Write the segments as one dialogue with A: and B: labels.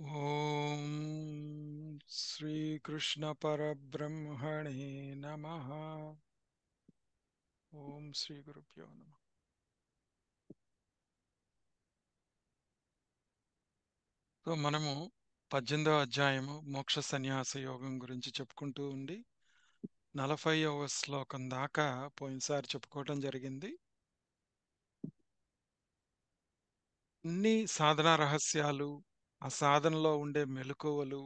A: ఓం శ్రీకృష్ణ పరబ్రహ్మణే నమః. ఓం శ్రీ గురుభ్యో నమః. సో మనము 18వ అధ్యాయము మోక్ష సన్యాస యోగం గురించి చెప్పుకుంటూ ఉండి 40వ శ్లోకం దాకా పోయినసారి చెప్పుకోవటం జరిగింది. అన్ని సాధనా రహస్యాలు, ఆ సాధనలో ఉండే మెలకువలు,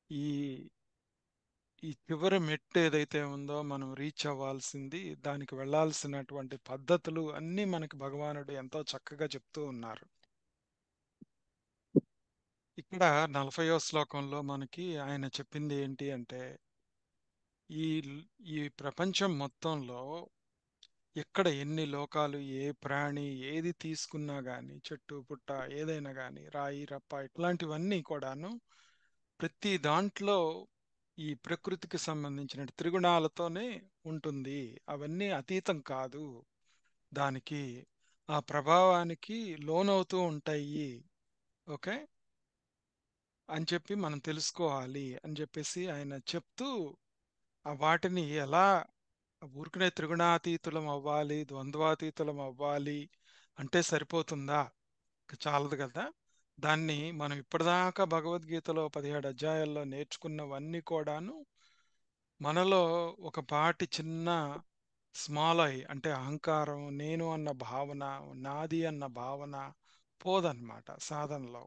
A: ఈ ఈ చివరి మెట్టు ఏదైతే ఉందో మనం రీచ్ అవ్వాల్సింది, దానికి వెళ్ళాల్సినటువంటి పద్ధతులు అన్నీ మనకి భగవానుడు ఎంతో చక్కగా చెప్తూ ఉన్నారు. ఇక్కడ 40వ శ్లోకంలో మనకి ఆయన చెప్పింది ఏంటి అంటే, ఈ ఈ ప్రపంచం మొత్తంలో ఎక్కడ ఎన్ని లోకాలు, ఏ ప్రాణి ఏది తీసుకున్నా గాని, చెట్టు పుట్ట ఏదైనా గాని, రాయి రప్ప ఇట్లాంటివన్నీ కూడాను ప్రతి దాంట్లో ఈ ప్రకృతికి సంబంధించిన త్రిగుణాలతోనే ఉంటుంది. అవన్నీ అతీతం కాదు. దానికి ఆ ప్రభావానికి లోనవుతూ ఉంటాయి. ఓకే అని చెప్పి మనం తెలుసుకోవాలి అని చెప్పేసి ఆయన చెప్తూ, ఆ వాటిని ఎలా ఊరికనే త్రిగుణాతీతులం అవ్వాలి, ద్వంద్వాతీతులం అవ్వాలి అంటే సరిపోతుందా? చాలదు కదా. దాన్ని మనం ఇప్పటిదాకా భగవద్గీతలో 17 అధ్యాయాల్లో నేర్చుకున్నవన్నీ కూడాను మనలో ఒక పాటి చిన్న స్మాల్ ఐ అంటే అహంకారం, నేను అన్న భావన, నాది అన్న భావన పోదన్నమాట సాధనలో.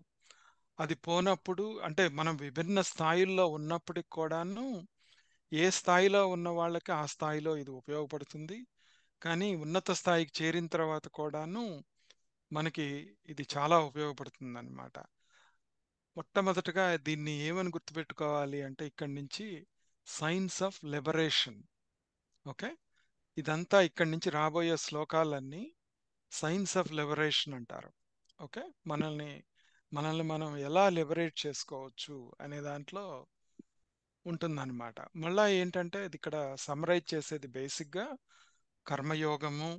A: అది పోనప్పుడు అంటే మనం విభిన్న స్థాయిల్లో ఉన్నప్పటికి కూడాను ఏ స్థాయిలో ఉన్న వాళ్ళకి ఆ స్థాయిలో ఇది ఉపయోగపడుతుంది. కానీ ఉన్నత స్థాయికి చేరిన తర్వాత కూడాను మనకి ఇది చాలా ఉపయోగపడుతుంది అన్నమాట. మొట్టమొదటగా దీన్ని ఏమని గుర్తుపెట్టుకోవాలి అంటే ఇక్కడి నుంచి సైన్స్ ఆఫ్ లిబరేషన్. ఓకే, ఇదంతా ఇక్కడి నుంచి రాబోయే శ్లోకాలన్నీ సైన్స్ ఆఫ్ లిబరేషన్ అంటారు. ఓకే, మనల్ని మనల్ని మనం ఎలా లిబరేట్ చేసుకోవచ్చు అనే దాంట్లో ఉంటుందన్నమాట. మళ్ళా ఏంటంటే ఇది ఇక్కడ సమరైజ్ చేసేది బేసిక్గా కర్మయోగము,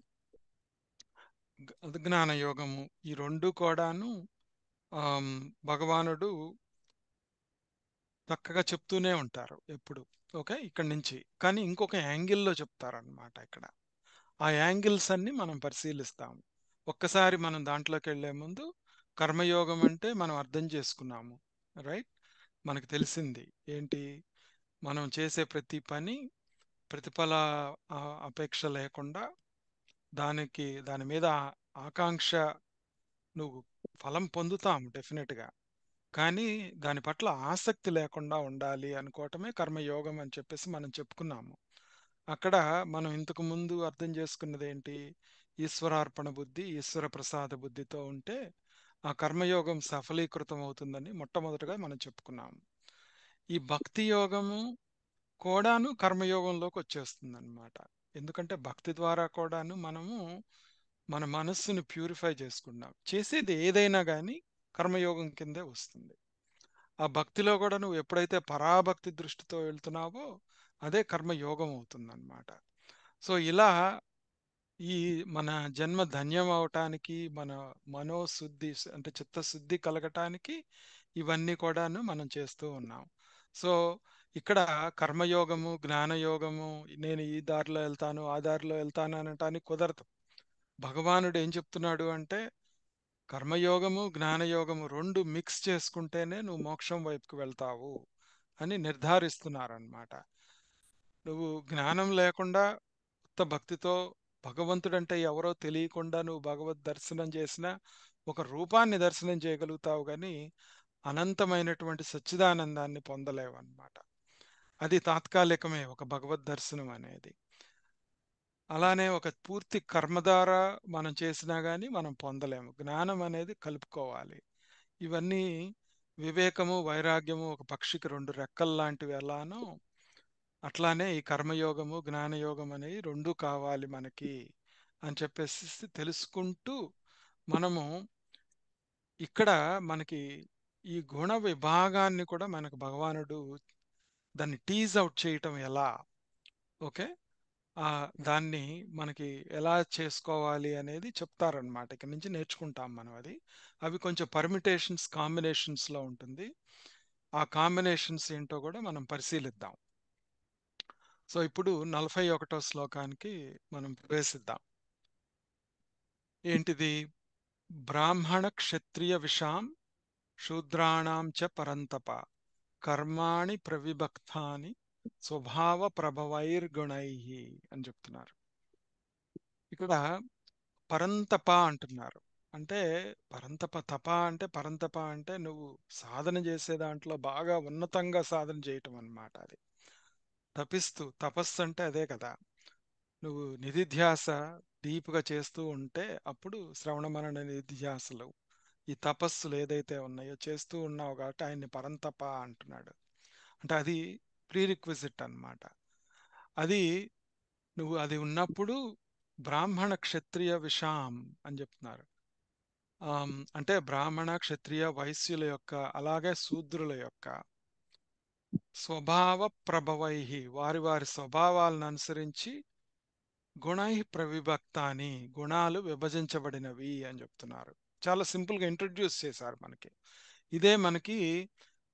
A: జ్ఞాన యోగము, ఈ రెండు కూడాను ఆమ్, భగవానుడు చక్కగా చెప్తూనే ఉంటారు ఎప్పుడు. ఓకే, ఇక్కడి నుంచి కానీ ఇంకొక యాంగిల్లో చెప్తారనమాట ఇక్కడ. ఆ యాంగిల్స్ అన్ని మనం పరిశీలిస్తాము. ఒక్కసారి మనం దాంట్లోకి వెళ్లే ముందు కర్మయోగం అంటే మనం అర్థం చేసుకున్నాము. రైట్, మనకు తెలిసింది ఏంటి, మనం చేసే ప్రతి పని ప్రతిఫల అపేక్ష లేకుండా దాని మీద ఆకాంక్ష, నువ్వు ఫలం పొందుతాము డెఫినెట్గా, కానీ దాని పట్ల ఆసక్తి లేకుండా ఉండాలి అనుకోవటమే కర్మయోగం అని చెప్పేసి మనం చెప్పుకున్నాము. అక్కడ మనం ఇంతకు ముందు అర్థం చేసుకున్నది ఏంటి, ఈశ్వరార్పణ బుద్ధి, ఈశ్వర ప్రసాద బుద్ధితో ఉంటే ఆ కర్మయోగం సఫలీకృతం అవుతుందని మొట్టమొదటగా మనం చెప్పుకున్నాము. ఈ భక్తి యోగము కూడాను కర్మయోగంలోకి వచ్చేస్తుంది అనమాట. ఎందుకంటే భక్తి ద్వారా కూడాను మనము మన మనస్సును ప్యూరిఫై చేసుకున్నాం. చేసేది ఏదైనా కానీ కర్మయోగం కిందే వస్తుంది. ఆ భక్తిలో కూడా నువ్వు ఎప్పుడైతే పరాభక్తి దృష్టితో వెళ్తున్నావో అదే కర్మయోగం అవుతుందన్నమాట. సో ఇలా ఈ మన జన్మ ధన్యం అవటానికి, మన మనోశుద్ధి అంటే చిత్తశుద్ధి కలగటానికి ఇవన్నీ కూడాను మనం చేస్తూ ఉన్నాం. సో ఇక్కడ కర్మయోగము, జ్ఞానయోగము, నేను ఈ దారిలో వెళ్తాను ఆ దారిలో వెళ్తాను అనటానికి కుదరదు. భగవానుడు ఏం చెప్తున్నాడు అంటే కర్మయోగము జ్ఞానయోగము రెండు మిక్స్ చేసుకుంటేనే నువ్వు మోక్షం వైపుకు వెళ్తావు అని నిర్ధారిస్తున్నారన్నమాట. నువ్వు జ్ఞానం లేకుండా ఉత్త భక్తితో భగవంతుడంటే ఎవరో తెలియకుండా నువ్వు భగవద్ దర్శనం చేసిన ఒక రూపాన్ని దర్శనం చేయగలుగుతావు, కానీ అనంతమైనటువంటి సచ్చిదానందాన్ని పొందలేవు అన్నమాట. అది తాత్కాలికమే ఒక భగవద్ దర్శనం అనేది. అలానే ఒక పూర్తి కర్మ ద్వారా మనం చేసినా గానీ మనం పొందలేము. జ్ఞానం అనేది కలుపుకోవాలి. ఇవన్నీ వివేకము, వైరాగ్యము ఒక పక్షికి రెండు రెక్కలు లాంటివి ఎలానో అట్లానే ఈ కర్మయోగము, జ్ఞానయోగం అనేవి రెండు కావాలి మనకి అని చెప్పేసి తెలుసుకుంటూ మనము ఇక్కడ మనకి ఈ గుణ విభాగాన్ని కూడా మనకు భగవానుడు దాన్ని టీజ్ అవుట్ చేయటం ఎలా. ఓకే, దాన్ని మనకి ఎలా చేసుకోవాలి అనేది చెప్తారనమాట. ఇక్కడ నుంచి నేర్చుకుంటాం మనం అది. అవి కొంచెం పర్మిటేషన్స్, కాంబినేషన్స్‌లో ఉంటుంది. ఆ కాంబినేషన్స్ ఏంటో కూడా మనం పరిశీలిద్దాం. సో, ఇప్పుడు 41వ శ్లోకానికి మనం ప్రవేశిద్దాం. ఏంటిది? బ్రాహ్మణ క్షత్రియ విషాం శూద్రాణం చ పరంతప కర్మాణి ప్రవిభక్తాని స్వభావ ప్రభవైర్గుణై అని చెప్తున్నారు. ఇక్కడ పరంతప అంటున్నారు. అంటే పరంతప, తప అంటే పరంతప అంటే నువ్వు సాధన చేసే దాంట్లో బాగా ఉన్నతంగా సాధన చేయటం అన్నమాట అది. తపస్సు అంటే అదే కదా. నువ్వు నిధిధ్యాస డీప్గా చేస్తూ ఉంటే అప్పుడు శ్రవణ మనన నిధిధ్యాసలు, ఈ తపస్సులు ఏదైతే ఉన్నాయో చేస్తూ ఉన్నావు కాబట్టి ఆయన్ని పరంతప అంటున్నాడు. అంటే అది ప్రీ రిక్విజిట్ అన్నమాట. అది నువ్వు అది ఉన్నప్పుడు బ్రాహ్మణ క్షత్రియ విషాం అని చెప్తున్నారు. అంటే బ్రాహ్మణ క్షత్రియ వైశ్యుల యొక్క అలాగే శూద్రుల యొక్క స్వభావ ప్రభవై, వారి వారి స్వభావాలను అనుసరించి గుణై ప్రవిభక్తాని, గుణాలు విభజించబడినవి అని చెప్తున్నారు. చాలా సింపుల్గా ఇంట్రడ్యూస్ చేశారు మనకి. ఇదే మనకి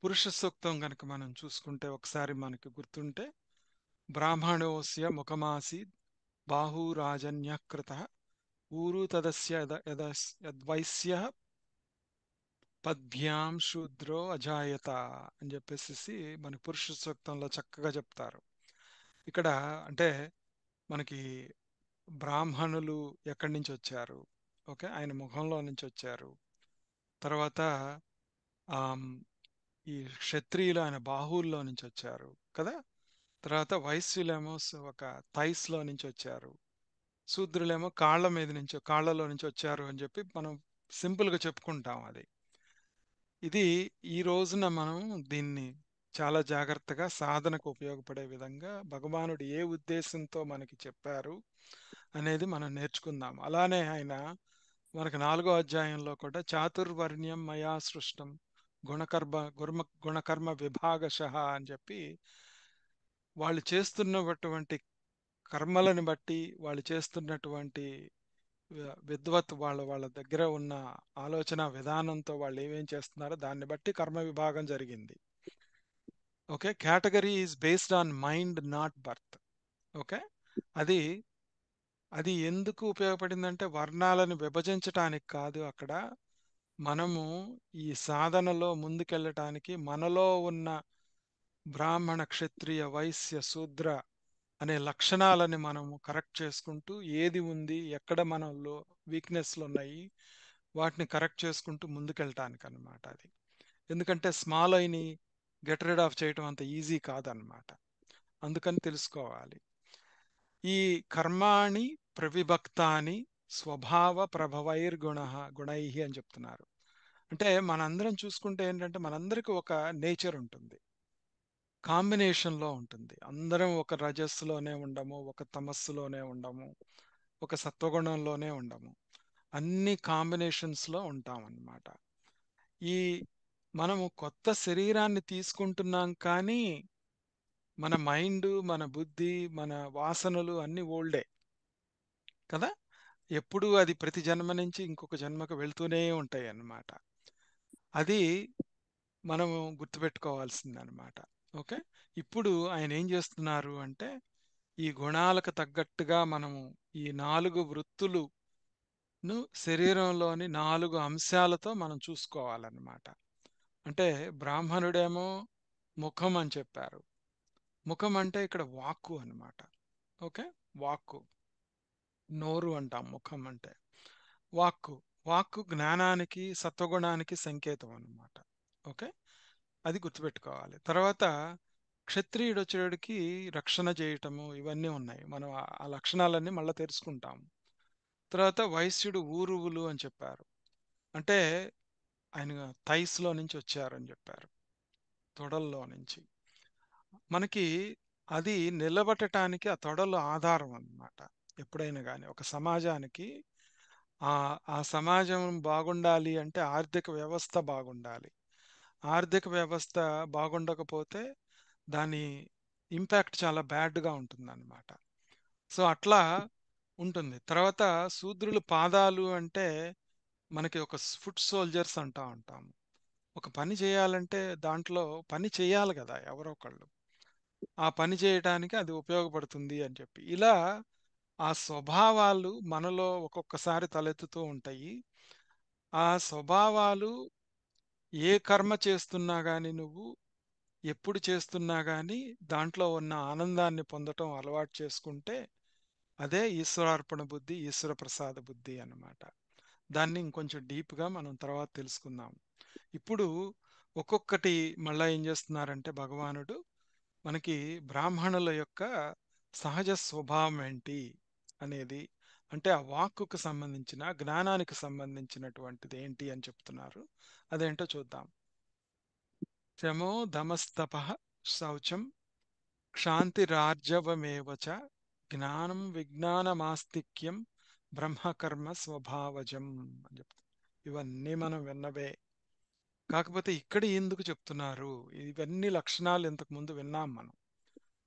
A: పురుష సూక్తం కనుక మనం చూసుకుంటే ఒకసారి మనకి గుర్తుంటే, బ్రాహ్మణోస్య ముఖమాసి బాహురాజన్యకృత ఊరు తదస్య యద్వైశ్య పద్భ్యాం శూద్రో అజాయత అని చెప్పేసి మనకి పురుష సూక్తంలో చక్కగా చెప్తారు. ఇక్కడ అంటే మనకి బ్రాహ్మణులు ఎక్కడి నుంచి వచ్చారు, ఓకే, ఆయన ముఖంలో నుంచి వచ్చారు. తర్వాత ఆమ్, ఈ క్షత్రియులు ఆయన బాహువుల్లో నుంచి వచ్చారు కదా. తర్వాత వైశ్యులేమో ఒక థైస్ లో నుంచి వచ్చారు. శూద్రులేమో కాళ్ళలో నుంచి వచ్చారు అని చెప్పి మనం సింపుల్ గా చెప్పుకుంటాం అది. ఇది ఈ రోజున మనం దీన్ని చాలా జాగ్రత్తగా సాధనకు ఉపయోగపడే విధంగా భగవానుడు ఏ ఉద్దేశంతో మనకి చెప్పారు అనేది మనం నేర్చుకుందాం. అలానే ఆయన మనకు 4వ అధ్యాయంలో కూడా చాతుర్వర్ణ్యం మయా సృష్టం గుణకర్మ విభాగశః అని చెప్పి వాళ్ళు చేస్తున్నటువంటి కర్మలను బట్టి, వాళ్ళు చేస్తున్నటువంటి విద్వత్, వాళ్ళ దగ్గర ఉన్న ఆలోచన విధానంతో వాళ్ళు ఏమేం చేస్తున్నారో దాన్ని బట్టి కర్మ విభాగం జరిగింది. Okay, category is based on mind, not birth. Okay, అది అది ఎందుకు ఉపయోగపడిందంటే వర్ణాలను విభజించటానికి కాదు. అక్కడ మనము ఈ సాధనలో ముందుకెళ్ళటానికి మనలో ఉన్న బ్రాహ్మణ క్షత్రియ వైశ్య శూద్ర అనే లక్షణాలని మనము కరెక్ట్ చేసుకుంటూ, ఏది ఉంది, ఎక్కడ మనలో వీక్నెస్లు ఉన్నాయి, వాటిని కరెక్ట్ చేసుకుంటూ ముందుకెళ్ళటానికి అన్నమాట అది. ఎందుకంటే స్మాల్ ఐని గెట్ రిడ్ ఆఫ్ చేయటం అంత ఈజీ కాదనమాట. అందుకని తెలుసుకోవాలి. ఈ కర్మాణి ప్రవిభక్తాని స్వభావ ప్రభవైర్గుణ గుణై అని చెప్తున్నారు. అంటే మనందరం చూసుకుంటే ఏంటంటే మనందరికీ ఒక నేచర్ ఉంటుంది, కాంబినేషన్లో ఉంటుంది. అందరం ఒక రజస్సులోనే ఉండము, ఒక తమస్సులోనే ఉండము, ఒక సత్వగుణంలోనే ఉండము. అన్ని కాంబినేషన్స్లో ఉంటాం అన్నమాట. ఈ మనము కొత్త శరీరాన్ని తీసుకుంటున్నాం కానీ మన మైండ్, మన బుద్ధి, మన వాసనలు అన్ని ఓల్డే కదా. ఎప్పుడు అది ప్రతి జన్మ నుంచి ఇంకొక జన్మకు వెళ్తూనే ఉంటాయి అన్నమాట. అది మనము గుర్తుపెట్టుకోవాల్సింది అనమాట. ఓకే, ఇప్పుడు ఆయన ఏం చేస్తున్నారు అంటే ఈ గుణాలకు తగ్గట్టుగా మనము ఈ 4 వృత్తులను శరీరంలోని 4 అంశాలతో మనం చూసుకోవాలన్నమాట. అంటే బ్రాహ్మణుడేమో ముఖం అని చెప్పారు. ముఖం అంటే ఇక్కడ వాక్కు అన్నమాట. ఓకే, వాక్కు, నోరు అంటాం ముఖం అంటే. వాక్కు వాక్కు జ్ఞానానికి సత్వగుణానికి సంకేతం అన్నమాట. ఓకే, అది గుర్తుపెట్టుకోవాలి. తర్వాత క్షత్రియుడు వచ్చేటికి రక్షణ చేయటము ఇవన్నీ ఉన్నాయి. మనం ఆ లక్షణాలన్నీ మళ్ళీ తెలుసుకుంటాం. తర్వాత వైశ్యుడు ఊరువులు అని చెప్పారు. అంటే ఆయన థైస్లో నుంచి వచ్చారని చెప్పారు, తొడల్లో నుంచి. మనకి అది నిలబెట్టడానికి ఆ తొడలు ఆధారం అన్నమాట. ఎప్పుడైనా కానీ ఒక సమాజానికి ఆ ఆ సమాజం బాగుండాలి అంటే ఆర్థిక వ్యవస్థ బాగుండాలి. ఆర్థిక వ్యవస్థ బాగుండకపోతే దాని ఇంపాక్ట్ చాలా బ్యాడ్గా ఉంటుందన్నమాట. సో అట్లా ఉంటుంది. తర్వాత శూద్రులు పాదాలు అంటే మనకి ఒక ఫుట్ సోల్జర్స్ అంటా ఉంటాం. ఒక పని చేయాలంటే దాంట్లో పని చేయాలి కదా ఎవరో ఒకళ్ళు. ఆ పని చేయటానికి అది ఉపయోగపడుతుంది అని చెప్పి. ఇలా ఆ స్వభావాలు మనలో ఒక్కొక్కసారి తలెత్తుతూ ఉంటాయి. ఆ స్వభావాలు ఏ కర్మ చేస్తున్నా గాని నువ్వు, ఎప్పుడు చేస్తున్నా గాని దాంట్లో ఉన్న ఆనందాన్ని పొందటం అలవాటు చేసుకుంటే అదే ఈశ్వరార్పణ బుద్ధి, ఈశ్వర ప్రసాద బుద్ధి అన్నమాట. దాన్ని ఇంకొంచెం డీప్‌గా మనం తర్వాత తెలుసుకుందాం. ఇప్పుడు ఒక్కొక్కటి మళ్ళా ఏం చేస్తున్నారంటే భగవానుడు మనకి బ్రాహ్మణుల యొక్క సహజ స్వభావం ఏంటి అనేది, అంటే ఆ వాక్కుకు సంబంధించిన జ్ఞానానికి సంబంధించినటువంటిది ఏంటి అని చెప్తున్నారు. అదేంటో చూద్దాం. శమో దమస్తప శౌచం క్షాంతిరార్జవమేవ చ జ్ఞానం విజ్ఞానమాస్తిక్యం బ్రహ్మకర్మ స్వభావజం అని చెప్తారు. ఇవన్నీ మనం విన్నవే. కాకపోతే ఇక్కడ ఎందుకు చెప్తున్నారు? ఇవన్నీ లక్షణాలు ఇంతకు ముందు విన్నాం మనం.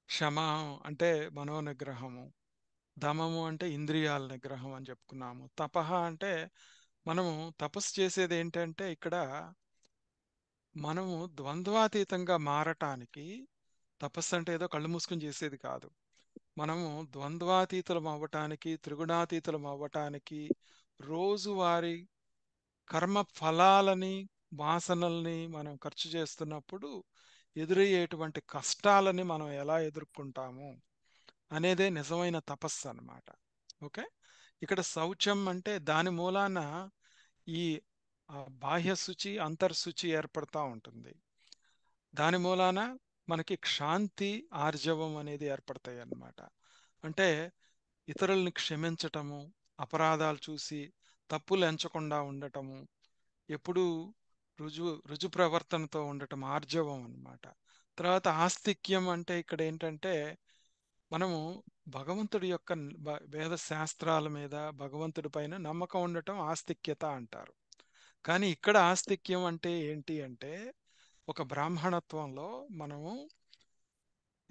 A: క్షమ అంటే మనోనిగ్రహము, దమము అంటే ఇంద్రియాల నిగ్రహం అని చెప్పుకున్నాము. తపహ అంటే మనము తపస్సు చేసేది ఏంటంటే ఇక్కడ మనము ద్వంద్వాతీతంగా మారటానికి, తపస్సు అంటే ఏదో కళ్ళు మూసుకొని చేసేది కాదు. మనము ద్వంద్వాతీతులం అవ్వటానికి, త్రిగుణాతీతులం అవ్వటానికి, రోజువారీ కర్మ ఫలాలని, వాసనల్ని మనం ఖర్చు చేస్తున్నప్పుడు ఎదురయ్యేటువంటి కష్టాలని మనం ఎలా ఎదుర్కొంటాము అనేదే నిజమైన తపస్సు అన్నమాట. ఓకే. ఇక్కడ శౌచం అంటే దాని మూలాన ఈ బాహ్య శుచి అంతర్శుచి ఏర్పడతా ఉంటుంది. దాని మూలాన మనకి క్షాంతి ఆర్జవం అనేది ఏర్పడతాయి అన్నమాట. అంటే ఇతరుల్ని క్షమించటము, అపరాధాలు చూసి తప్పులు ఎంచకుండా ఉండటము, ఎప్పుడూ రుజు ప్రవర్తనతో ఉండటం ఆర్జవం అన్నమాట. తర్వాత ఆస్తిక్యం అంటే ఇక్కడ ఏంటంటే మనము భగవంతుడి యొక్క వేద శాస్త్రాల మీద, భగవంతుడి పైన నమ్మకం ఉండటం ఆస్తిక్యత అంటారు. కానీ ఇక్కడ ఆస్తిక్యం అంటే ఏంటి అంటే ఒక బ్రాహ్మణత్వంలో మనము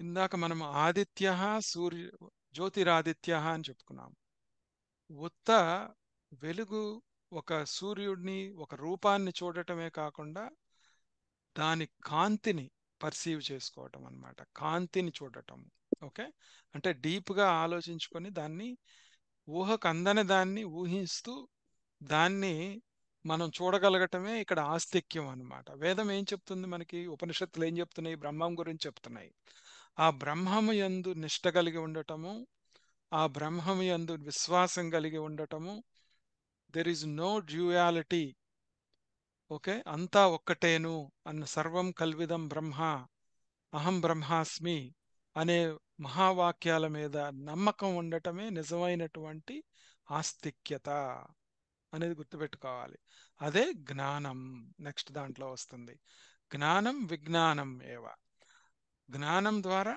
A: ఇందాక మనము ఆదిత్య సూర్య జ్యోతిరాదిత్య అని చెప్పుకున్నాం. ఉత్త వెలుగు, ఒక సూర్యుడిని, ఒక రూపాన్ని చూడటమే కాకుండా దాని కాంతిని పర్సీవ్ చేసుకోవటం అన్నమాట. కాంతిని చూడటం. ఓకే. అంటే డీప్గా ఆలోచించుకొని దాన్ని ఊహకు అందని దాన్ని ఊహిస్తూ దాన్ని మనం చూడగలగటమే ఇక్కడ ఆస్తిక్యం అన్నమాట. వేదం ఏం చెప్తుంది మనకి? ఉపనిషత్తులు ఏం చెప్తున్నాయి? బ్రహ్మం గురించి చెప్తున్నాయి. ఆ బ్రహ్మము యందు నిష్ట కలిగి ఉండటము, ఆ బ్రహ్మము యందు విశ్వాసం కలిగి ఉండటము, there is no duality. Okay. అంతా ఒక్కటేను అన్న సర్వం కల్విదం బ్రహ్మ, అహం బ్రహ్మాస్మి అనే మహావాక్యాల మీద నమ్మకం ఉండటమే నిజమైనటువంటి ఆస్తిక్యత అనేది గుర్తుపెట్టుకోవాలి. అదే జ్ఞానం. నెక్స్ట్ దాంట్లో వస్తుంది. జ్ఞానం విజ్ఞానం ఏవ. జ్ఞానం ద్వారా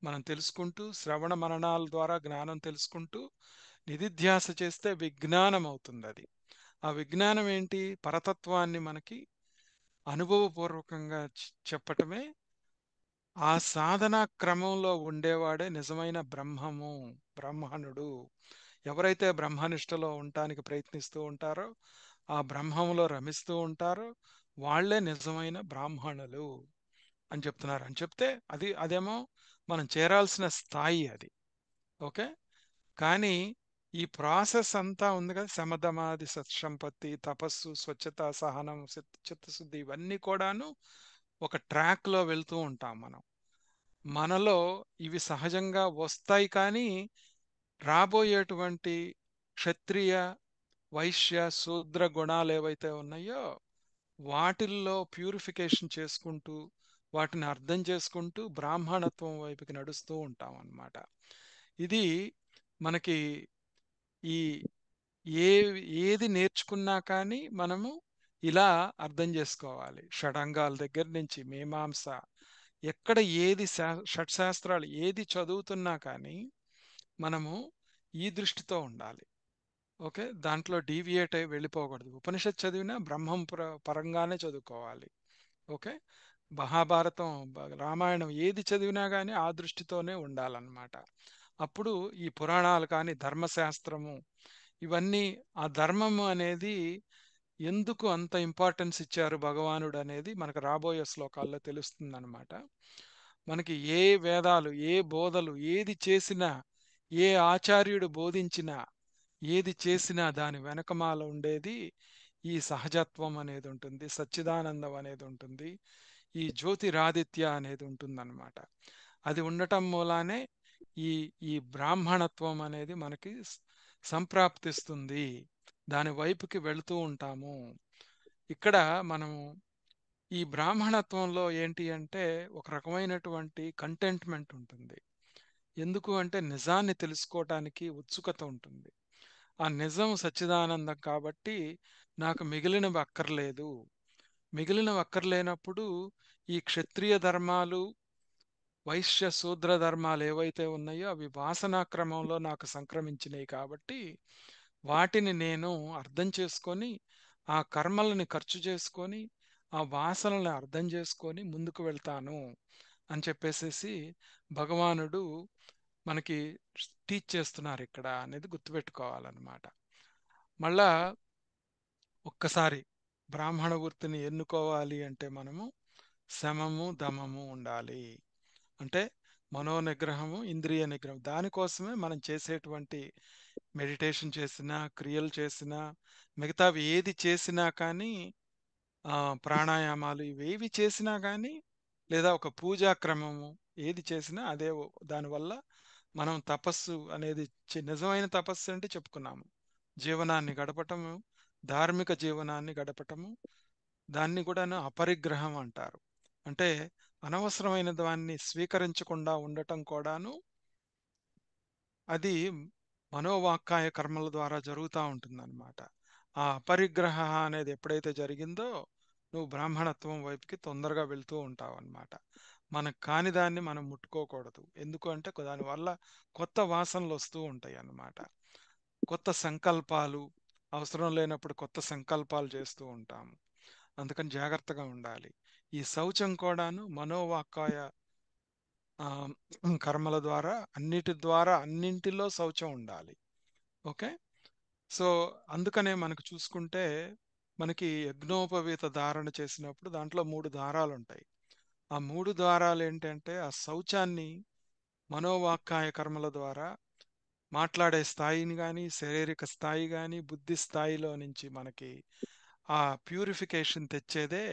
A: మనం తెలుసుకుంటూ, శ్రవణ మననాల ద్వారా జ్ఞానం తెలుసుకుంటూ నిధిధ్యాస చేస్తే విజ్ఞానం అవుతుంది అది. ఆ విజ్ఞానం ఏంటి? పరతత్వాన్ని మనకి అనుభవపూర్వకంగా చెప్పటమే. ఆ సాధనా క్రమంలో ఉండేవాడే నిజమైన బ్రహ్మము, బ్రహ్మణుడు. ఎవరైతే బ్రహ్మనిష్టలో ఉండటానికి ప్రయత్నిస్తూ ఉంటారో, ఆ బ్రహ్మములో రమిస్తూ ఉంటారో వాళ్లే నిజమైన బ్రాహ్మణులు అని చెప్తున్నారు. అని చెప్తే అదేమో మనం చేరాల్సిన స్థాయి అది. ఓకే. కానీ ఈ ప్రాసెస్ అంతా ఉంది కదా, శమదమాది సత్సంపత్తి, తపస్సు, స్వచ్ఛత, సహనం, చిత్తశుద్ధి, ఇవన్నీ కూడాను ఒక ట్రాక్ లో వెళ్తూ ఉంటాం మనం. మనలో ఇవి సహజంగా వస్తాయి. కానీ రాబోయేటువంటి క్షత్రియ, వైశ్య, శూద్ర గుణాలు ఏవైతే ఉన్నాయో వాటిల్లో ప్యూరిఫికేషన్ చేసుకుంటూ, వాటిని అర్థం చేసుకుంటూ బ్రాహ్మణత్వం వైపుకి నడుస్తూ ఉంటాం అన్నమాట. ఇది మనకి ఈ ఏ ఏది నేర్చుకున్నా కానీ మనము ఇలా అర్థం చేసుకోవాలి. షడంగాల దగ్గర నుంచి మీమాంస, ఎక్కడ ఏది షట్శాస్త్రాలు ఏది చదువుతున్నా కానీ మనము ఈ దృష్టితో ఉండాలి. ఓకే. దాంట్లో డీవియేట్ అయి వెళ్ళిపోకూడదు. ఉపనిషత్ చదివినా బ్రహ్మం పరంగానే చదువుకోవాలి. ఓకే. మహాభారతం, రామాయణం ఏది చదివినా కానీ ఆ దృష్టితోనే ఉండాలన్నమాట. అప్పుడు ఈ పురాణాలు కానీ ధర్మశాస్త్రము ఇవన్నీ ఆ ధర్మము అనేది ఎందుకు అంత ఇంపార్టెన్స్ ఇచ్చారు భగవానుడు అనేది మనకు రాబోయే శ్లోకాల్లో తెలుస్తుందన్నమాట. మనకి ఏ వేదాలు, ఏ బోధలు, ఏది చేసినా, ఏ ఆచార్యుడు బోధించినా, ఏది చేసినా దాని వెనకమాల ఉండేది ఈ సహజత్వం అనేది ఉంటుంది, సచ్చిదానందం అనేది ఉంటుంది, ఈ జ్యోతిరాదిత్య అనేది ఉంటుందన్నమాట. అది ఉండటం మూలానే ఈ ఈ బ్రాహ్మణత్వం అనేది మనకి సంప్రాప్తిస్తుంది, దాని వైపుకి వెళుతూ ఉంటాము. ఇక్కడ మనము ఈ బ్రాహ్మణత్వంలో ఏంటి అంటే ఒక రకమైనటువంటి కంటెంట్మెంట్ ఉంటుంది. ఎందుకు అంటే నిజాన్ని తెలుసుకోవటానికి ఉత్సుకత ఉంటుంది. ఆ నిజం సచ్చిదానందం కాబట్టి నాకు మిగిలినవి అక్కర్లేదు. మిగిలినవి అక్కర్లేనప్పుడు ఈ క్షత్రియ ధర్మాలు, వైశ్య శూద్ర ధర్మాలు ఏవైతే ఉన్నాయో అవి వాసనా క్రమంలో నాకు సంక్రమించినాయి కాబట్టి వాటిని నేను అర్థం చేసుకొని ఆ కర్మలని ఖర్చు చేసుకొని ఆ వాసనల్ని అర్థం చేసుకొని ముందుకు వెళ్తాను అని చెప్పేసేసి భగవానుడు మనకి టీచ్ చేస్తున్నారు ఇక్కడ అనేది గుర్తుపెట్టుకోవాలన్నమాట. మళ్ళా ఒక్కసారి బ్రాహ్మణ వృత్తిని ఎన్నుకోవాలి అంటే మనము శమము దమము ఉండాలి. అంటే మనోనిగ్రహము, ఇంద్రియ నిగ్రహం. దానికోసమే మనం చేసేటువంటి మెడిటేషన్ చేసినా, క్రియలు చేసినా, మిగతావి ఏది చేసినా కానీ ప్రాణాయామాలు ఇవేవి చేసినా కానీ, లేదా ఒక పూజా క్రమము ఏది చేసినా అదే దానివల్ల మనం తపస్సు అనేది నిజమైన తపస్సు అంటే చెప్పుకున్నాము. జీవనాన్ని గడపటము, ధార్మిక జీవనాన్ని గడపటము, దాన్ని కూడాను అపరిగ్రహం అంటారు. అంటే అనవసరమైన దాన్ని స్వీకరించకుండా ఉండటం కూడాను అది మనోవాక్కాయ కర్మల ద్వారా జరుగుతూ ఉంటుందన్నమాట. ఆ అపరిగ్రహ అనేది ఎప్పుడైతే జరిగిందో నువ్వు బ్రాహ్మణత్వం వైపుకి తొందరగా వెళ్తూ ఉంటావు అన్నమాట. మనకు కాని దాన్ని మనం ముట్టుకోకూడదు. ఎందుకు అంటే దానివల్ల కొత్త వాసనలు వస్తూ ఉంటాయి అన్నమాట. కొత్త సంకల్పాలు, అవసరం లేనప్పుడు కొత్త సంకల్పాలు చేస్తూ ఉంటాము. అందుకని జాగ్రత్తగా ఉండాలి. ఈ శౌచం కూడాను మనోవాక్కాయ ఆ, కర్మల ద్వారా అన్నింటిలో శౌచం ఉండాలి. ఓకే. సో అందుకనే మనకు చూసుకుంటే మనకి యజ్ఞోపవీత ధారణ చేసినప్పుడు దాంట్లో 3 దారాలు ఉంటాయి. ఆ 3 దారాలు ఏంటంటే ఆ శౌచాన్ని మనోవాక్కాయ కర్మల ద్వారా మాట్లాడే స్థాయిని కానీ, శారీరక స్థాయి కానీ, బుద్ధి స్థాయిలో నుంచి మనకి ఆ ప్యూరిఫికేషన్ తెచ్చేదే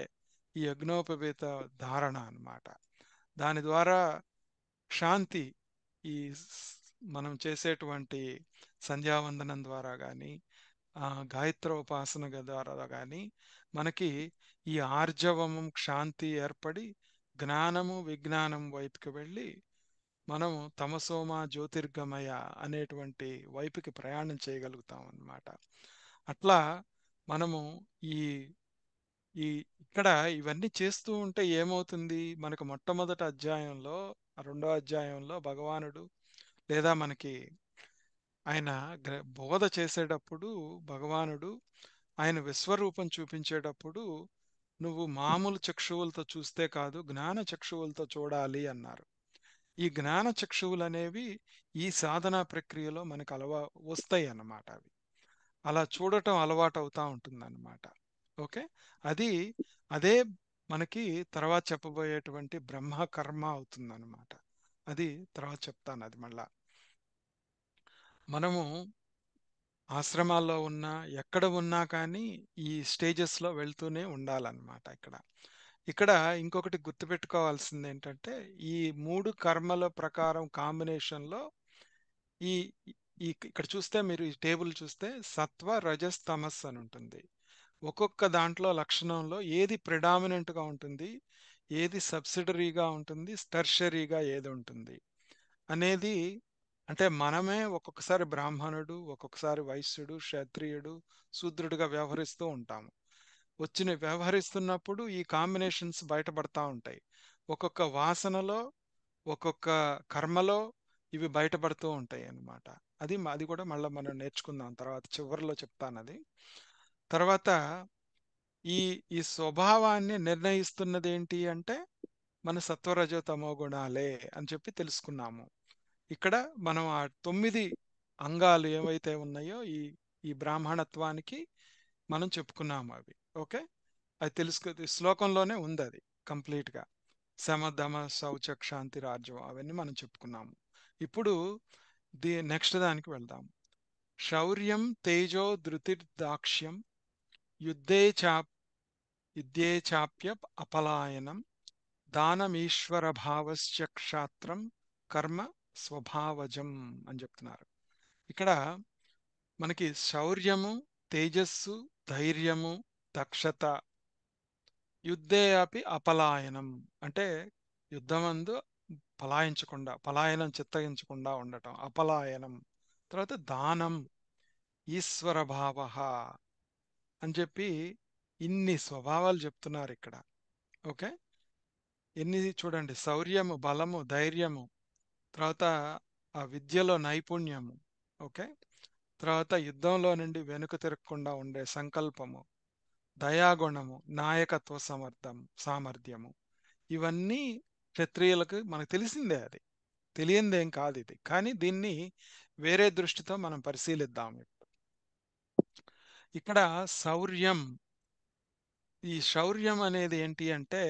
A: ఈ యజ్ఞోపవీత ధారణ అన్నమాట. దాని ద్వారా శాంతి ఈ మనం చేసేటువంటి సంధ్యావందనం ద్వారా కానీ, గాయత్రోపాసన ద్వారా కానీ మనకి ఈ ఆర్జవము శాంతి ఏర్పడి జ్ఞానము విజ్ఞానం వైపుకి వెళ్ళి మనము తమసోమ జ్యోతిర్గమయ అనేటువంటి వైపుకి ప్రయాణం చేయగలుగుతాం అన్నమాట. అట్లా మనము ఈ ఈ ఇక్కడ ఇవన్నీ చేస్తూ ఉంటే ఏమవుతుంది, మనకు మొట్టమొదటి అధ్యాయంలో, రెండో అధ్యాయంలో భగవానుడు లేదా మనకి ఆయన బోధ చేసేటప్పుడు భగవానుడు ఆయన విశ్వరూపం చూపించేటప్పుడు నువ్వు మామూలు చక్షువులతో చూస్తే కాదు, జ్ఞాన చక్షువులతో చూడాలి అన్నారు. ఈ జ్ఞాన చక్షువులు అనేవి ఈ సాధనా ప్రక్రియలో మనకు వస్తాయి అన్నమాట. అవి అలా చూడటం అలవాటు అవుతా ఉంటుంది అన్నమాట. ఓకే. అది అదే మనకి తర్వాత చెప్పబోయేటువంటి బ్రహ్మ కర్మ అవుతుంది అన్నమాట. అది తర్వాత చెప్తాను అది మళ్ళా. మనము ఆశ్రమాల్లో ఉన్నా ఎక్కడ ఉన్నా కానీ ఈ స్టేజెస్లో వెళ్తూనే ఉండాలన్నమాట. ఇక్కడ ఇక్కడ ఇంకొకటి గుర్తుపెట్టుకోవాల్సింది ఏంటంటే ఈ 3 కర్మల ప్రకారం కాంబినేషన్లో ఈ ఇక్కడ చూస్తే మీరు ఈ టేబుల్ చూస్తే సత్వ రజస్ తమస్ అని ఉంటుంది. ఒక్కొక్క దాంట్లో లక్షణంలో ఏది ప్రిడామినెంట్గా ఉంటుంది, ఏది సబ్సిడరీగా ఉంటుంది, టెర్షరీగా ఏది ఉంటుంది అనేది. అంటే మనమే ఒక్కొక్కసారి బ్రాహ్మణుడు, ఒక్కొక్కసారి వైశ్యుడు, క్షత్రియుడు, శూద్రుడిగా వ్యవహరిస్తూ ఉంటాము. వ్యవహరిస్తున్నప్పుడు ఈ కాంబినేషన్స్ బయటపడతా ఉంటాయి. ఒక్కొక్క వాసనలో, ఒక్కొక్క కర్మలో ఇవి బయటపడుతూ ఉంటాయి అన్నమాట. అది కూడా మళ్ళీ మనం నేర్చుకుందాం తర్వాత, చివరిలో చెప్తాను అది. తర్వాత ఈ ఈ స్వభావాన్ని నిర్ణయిస్తున్నది ఏంటి అంటే మన సత్వరజో తమో గుణాలే అని చెప్పి తెలుసుకున్నాము. ఇక్కడ మనం ఆ 9 అంగాలు ఏవైతే ఉన్నాయో ఈ ఈ బ్రాహ్మణత్వానికి మనం చెప్పుకున్నాము అవి. ఓకే. అది తెలుసుకో శ్లోకంలోనే ఉంది అది కంప్లీట్ గా. శమ దమ శౌచ క్షాంతి రాజ్యం అవన్నీ మనం చెప్పుకున్నాము. ఇప్పుడు నెక్స్ట్ దానికి వెళ్దాం. శౌర్యం తేజో ధృతిర్దాక్ష్యం యుద్ధే చాప్ యుద్ధే చాప్య అపలాయనం దానమీశ్వర భావశ్చ క్షాత్రం కర్మ స్వభావజం అని చెప్తున్నారు. ఇక్కడ మనకి శౌర్యము, తేజస్సు, ధైర్యము, దక్షత, యుద్ధే అపి అపలాయనం అంటే యుద్ధమందు పలాయనం చిత్తగించకుండా ఉండటం అపలాయనం. తర్వాత దానం, ఈశ్వర భావ అని చెప్పి ఇన్ని స్వభావాలు చెప్తున్నారు ఇక్కడ. ఓకే. ఎన్ని చూడండి, శౌర్యము, బలము, ధైర్యము, తర్వాత ఆ విద్యలో నైపుణ్యము. ఓకే. తర్వాత యుద్ధంలో నుండి వెనుక తిరగకుండా ఉండే సంకల్పము, దయాగుణము, నాయకత్వ సామర్థ్యము, ఇవన్నీ క్షత్రియులకు మనకు తెలిసిందే. అది తెలియందేం కాదు ఇది. కానీ దీన్ని వేరే దృష్టితో మనం పరిశీలిద్దాం. ఇక్కడ శౌర్యం, ఈ శౌర్యం అనేది ఏంటి అంటే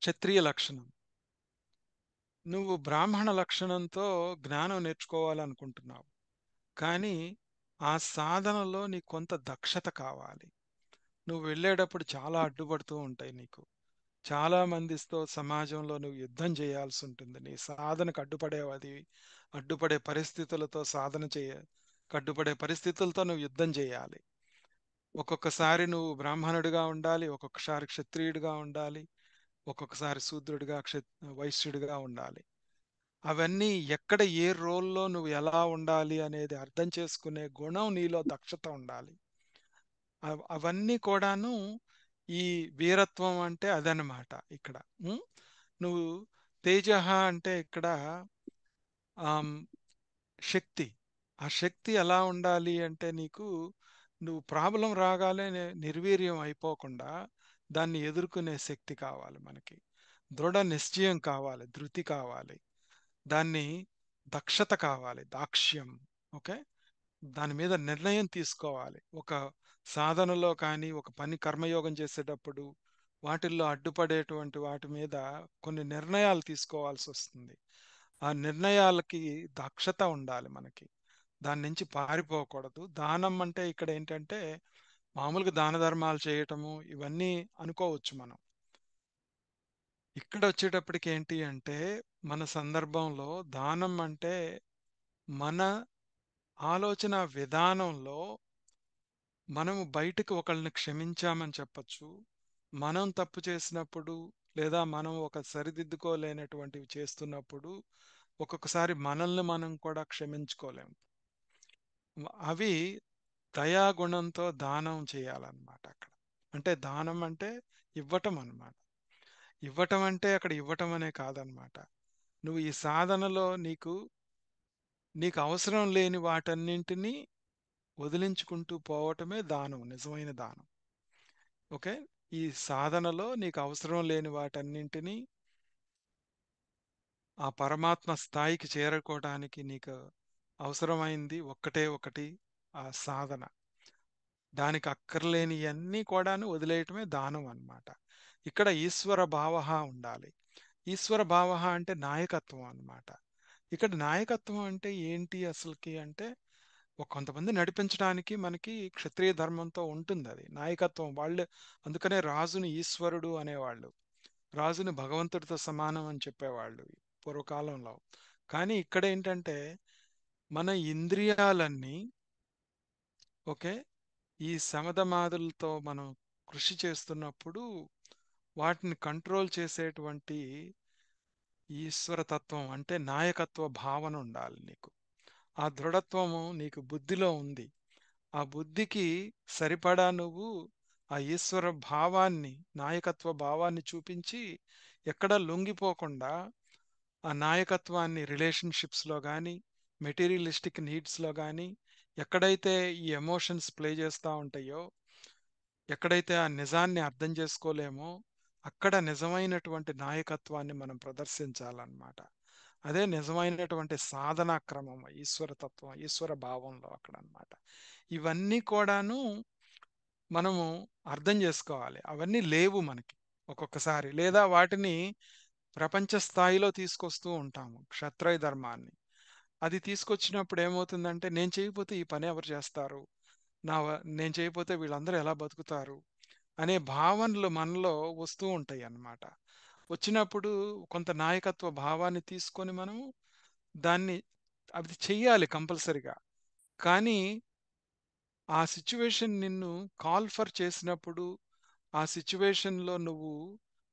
A: క్షత్రియ లక్షణం. నువ్వు బ్రాహ్మణ లక్షణంతో జ్ఞానం నేర్చుకోవాలనుకుంటున్నావు, కానీ ఆ సాధనలో నీకు కొంత దక్షత కావాలి. నువ్వు వెళ్ళేటప్పుడు చాలా అడ్డుపడుతూ ఉంటాయి నీకు. చాలా మందితో సమాజంలో నువ్వు యుద్ధం చేయాల్సి ఉంటుంది. నీ సాధనకు అడ్డుపడే పరిస్థితులతో అడ్డుపడే పరిస్థితులతో నువ్వు యుద్ధం చేయాలి. ఒక్కొక్కసారి నువ్వు బ్రాహ్మణుడిగా ఉండాలి, ఒక్కొక్కసారి క్షత్రియుడిగా ఉండాలి, ఒక్కొక్కసారి శూద్రుడిగా వైశ్యుడిగా ఉండాలి. అవన్నీ ఎక్కడ ఏ రోల్లో నువ్వు ఎలా ఉండాలి అనేది అర్థం చేసుకునే గుణం నీలో దక్షత ఉండాలి. అవన్నీ కూడాను ఈ వీరత్వం అంటే అదనమాట ఇక్కడ. ఉం? నువ్వు తేజః అంటే ఇక్కడ ఆమ్, శక్తి. ఆ శక్తి ఎలా ఉండాలి అంటే నువ్వు ప్రాబ్లం రాగానే నిర్వీర్యం అయిపోకుండా దాన్ని ఎదుర్కొనే శక్తి కావాలి మనకి. దృఢ నిశ్చయం కావాలి, ధృతి కావాలి, దాన్ని దక్షత కావాలి, దాక్ష్యం. ఓకే. దాని మీద నిర్ణయం తీసుకోవాలి. ఒక సాధనలో కానీ ఒక పని కర్మయోగం చేసేటప్పుడు వాటిల్లో అడ్డుపడేటువంటి వాటి మీద కొన్ని నిర్ణయాలు తీసుకోవాల్సి వస్తుంది. ఆ నిర్ణయాలకి దక్షత ఉండాలి మనకి. దాని నుంచి పారిపోకూడదు. దానం అంటే ఇక్కడ ఏంటంటే మామూలుగా దాన ధర్మాలు చేయటము ఇవన్నీ అనుకోవచ్చు మనం. ఇక్కడ వచ్చేటప్పటికి ఏంటి అంటే మన సందర్భంలో దానం అంటే మన ఆలోచన విధానంలో మనము బయటకు ఒకళ్ళని క్షమించామని చెప్పచ్చు. మనం తప్పు చేసినప్పుడు లేదా మనం ఒక సరిదిద్దుకోలేనటువంటివి చేస్తున్నప్పుడు ఒక్కొక్కసారి మనల్ని మనం కూడా క్షమించుకోలేము. అవి దయాగుణంతో దానం చేయాలన్నమాట అక్కడ. అంటే దానం అంటే ఇవ్వటం అన్నమాట. ఇవ్వటం అంటే అక్కడ ఇవ్వటం అనే కాదనమాట. నువ్వు ఈ సాధనలో నీకు అవసరం లేని వాటన్నింటినీ వదిలించుకుంటూ పోవటమే దానం, నిజమైన దానం. ఓకే. ఈ సాధనలో నీకు అవసరం లేని వాటన్నింటినీ ఆ పరమాత్మ స్థాయికి చేరుకోవడానికి నీకు అవసరమైంది ఒక్కటే ఒకటి, ఆ సాధన. దానికి అక్కర్లేనివన్నీ కూడాను వదిలేయటమే దానం అన్నమాట. ఇక్కడ ఈశ్వర భావ ఉండాలి. ఈశ్వర భావ అంటే నాయకత్వం అన్నమాట. ఇక్కడ నాయకత్వం అంటే ఏంటి అసలుకి అంటే కొంతమంది నడిపించడానికి మనకి క్షత్రియ ధర్మంతో ఉంటుంది అది నాయకత్వం. వాళ్ళు అందుకనే రాజుని ఈశ్వరుడు అనేవాళ్ళు, రాజుని భగవంతుడితో సమానం అని చెప్పేవాళ్ళు పూర్వకాలంలో. కానీ ఇక్కడ ఏంటంటే మన ఇంద్రియాలన్నీ, ఓకే, ఈ సమధమాదులతో మనం కృషి చేస్తున్నప్పుడు వాటిని కంట్రోల్ చేసేటువంటి ఈశ్వరతత్వం అంటే నాయకత్వ భావన ఉండాలి నీకు. ఆ దృఢత్వము నీకు బుద్ధిలో ఉంది. ఆ బుద్ధికి సరిపడా నువ్వు ఆ ఈశ్వర భావాన్ని, నాయకత్వ భావాన్ని చూపించి ఎక్కడ లొంగిపోకుండా ఆ నాయకత్వాన్ని రిలేషన్షిప్స్లో కానీ మెటీరియలిస్టిక్ నీడ్స్లో కానీ ఎక్కడైతే ఈ ఎమోషన్స్ ప్లే చేస్తూ ఉంటాయో, ఎక్కడైతే ఆ నిజాన్ని అర్థం చేసుకోలేమో అక్కడ నిజమైనటువంటి నాయకత్వాన్ని మనం ప్రదర్శించాలన్నమాట. అదే నిజమైనటువంటి సాధనా క్రమం, ఈశ్వర తత్వం, ఈశ్వర భావంలో అక్కడ అన్నమాట. ఇవన్నీ కూడాను మనము అర్థం చేసుకోవాలి. అవన్నీ లేవు మనకి ఒక్కొక్కసారి. లేదా వాటిని ప్రపంచ స్థాయిలో తీసుకొస్తూ ఉంటాము క్షత్రియ ధర్మాన్ని. అది తీసుకొచ్చినప్పుడు ఏమవుతుందంటే, నేను చేయకపోతే ఈ పని ఎవరు చేస్తారు? నేను చేయకపోతే వీళ్ళందరూ ఎలా బతుకుతారు? అనే భావనలు మనలో వస్తూ ఉంటాయి అన్నమాట. వచ్చినప్పుడు కొంత నాయకత్వ భావాన్ని తీసుకొని మనము దాన్ని అది చెయ్యాలి కంపల్సరీగా. కానీ ఆ సిట్యుయేషన్ నిన్ను కాల్ ఫర్ చేసినప్పుడు, ఆ సిట్యుయేషన్‌లో నువ్వు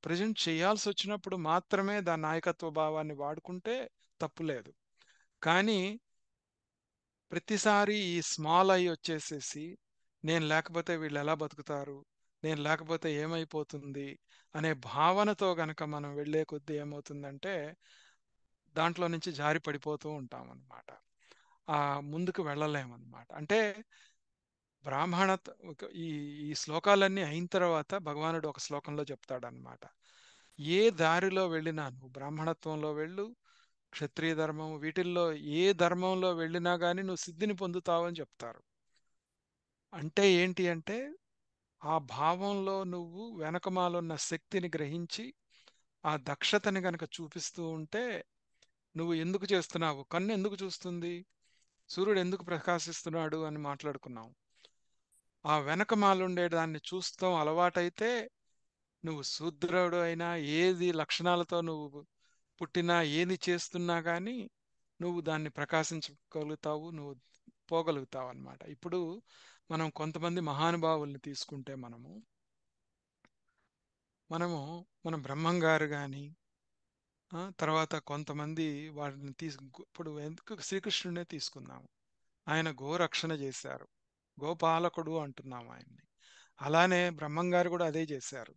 A: ప్రెజెంట్ చేయాల్సొచ్చినప్పుడు మాత్రమే దాని నాయకత్వ భావాన్ని వాడుకుంటే తప్పు లేదు. కానీ ప్రతిసారి ఈ స్మాల్ ఐ వచ్చేసేసి, నేను లేకపోతే వీళ్ళెలా బతుకుతారు? నేను లేకపోతే ఏమైపోతుంది? అనే భావనతో గనక మనం వెళ్ళే కొద్దీ ఏమవుతుందంటే, దాంట్లో నుంచి జారి పడిపోతూ ఉంటామనమాట. ముందుకు వెళ్ళలేమనమాట. అంటే ఈ ఈ శ్లోకాలన్నీ అయిన తర్వాత భగవానుడు ఒక శ్లోకంలో చెప్తాడనమాట. ఏ దారిలో వెళ్ళినా నువ్వు బ్రాహ్మణత్వంలో వెళ్ళు, క్షత్రియ ధర్మం వీటిల్లో ఏ ధర్మంలో వెళ్ళినా గాని నువ్వు సిద్ధిని పొందుతావు అని చెప్తారు. అంటే ఏంటి అంటే, ఆ భావంలో నువ్వు వెనకమాలున్న శక్తిని గ్రహించి, ఆ దక్షతని గనక చూపిస్తూ ఉంటే, నువ్వు ఎందుకు చేస్తున్నావు? కన్ను ఎందుకు చూస్తుంది? సూర్యుడు ఎందుకు ప్రకాశిస్తున్నాడు అని మాట్లాడుకున్నాం. ఆ వెనకమాలుండే దాన్ని చూస్తాం అలవాటైతే, నువ్వు శూద్రుడు అయినా, ఏది లక్షణాలతో నువ్వు పుట్టినా, ఏది చేస్తున్నా గాని, నువ్వు దాన్ని ప్రకాశించగలుగుతావు. నువ్వు పోగలుగుతావన్నమాట. ఇప్పుడు మనం కొంతమంది మహానుభావుల్ని తీసుకుంటే మనము మన బ్రహ్మం గారు గాని, తర్వాత కొంతమంది వారిని ఇప్పుడు ఎందుకు శ్రీకృష్ణుడినే తీసుకుందాము. ఆయన గోరక్షణ చేశారు. గోపాలకుడు అంటున్నాం ఆయన్ని. అలానే బ్రహ్మం గారు కూడా అదే చేశారు.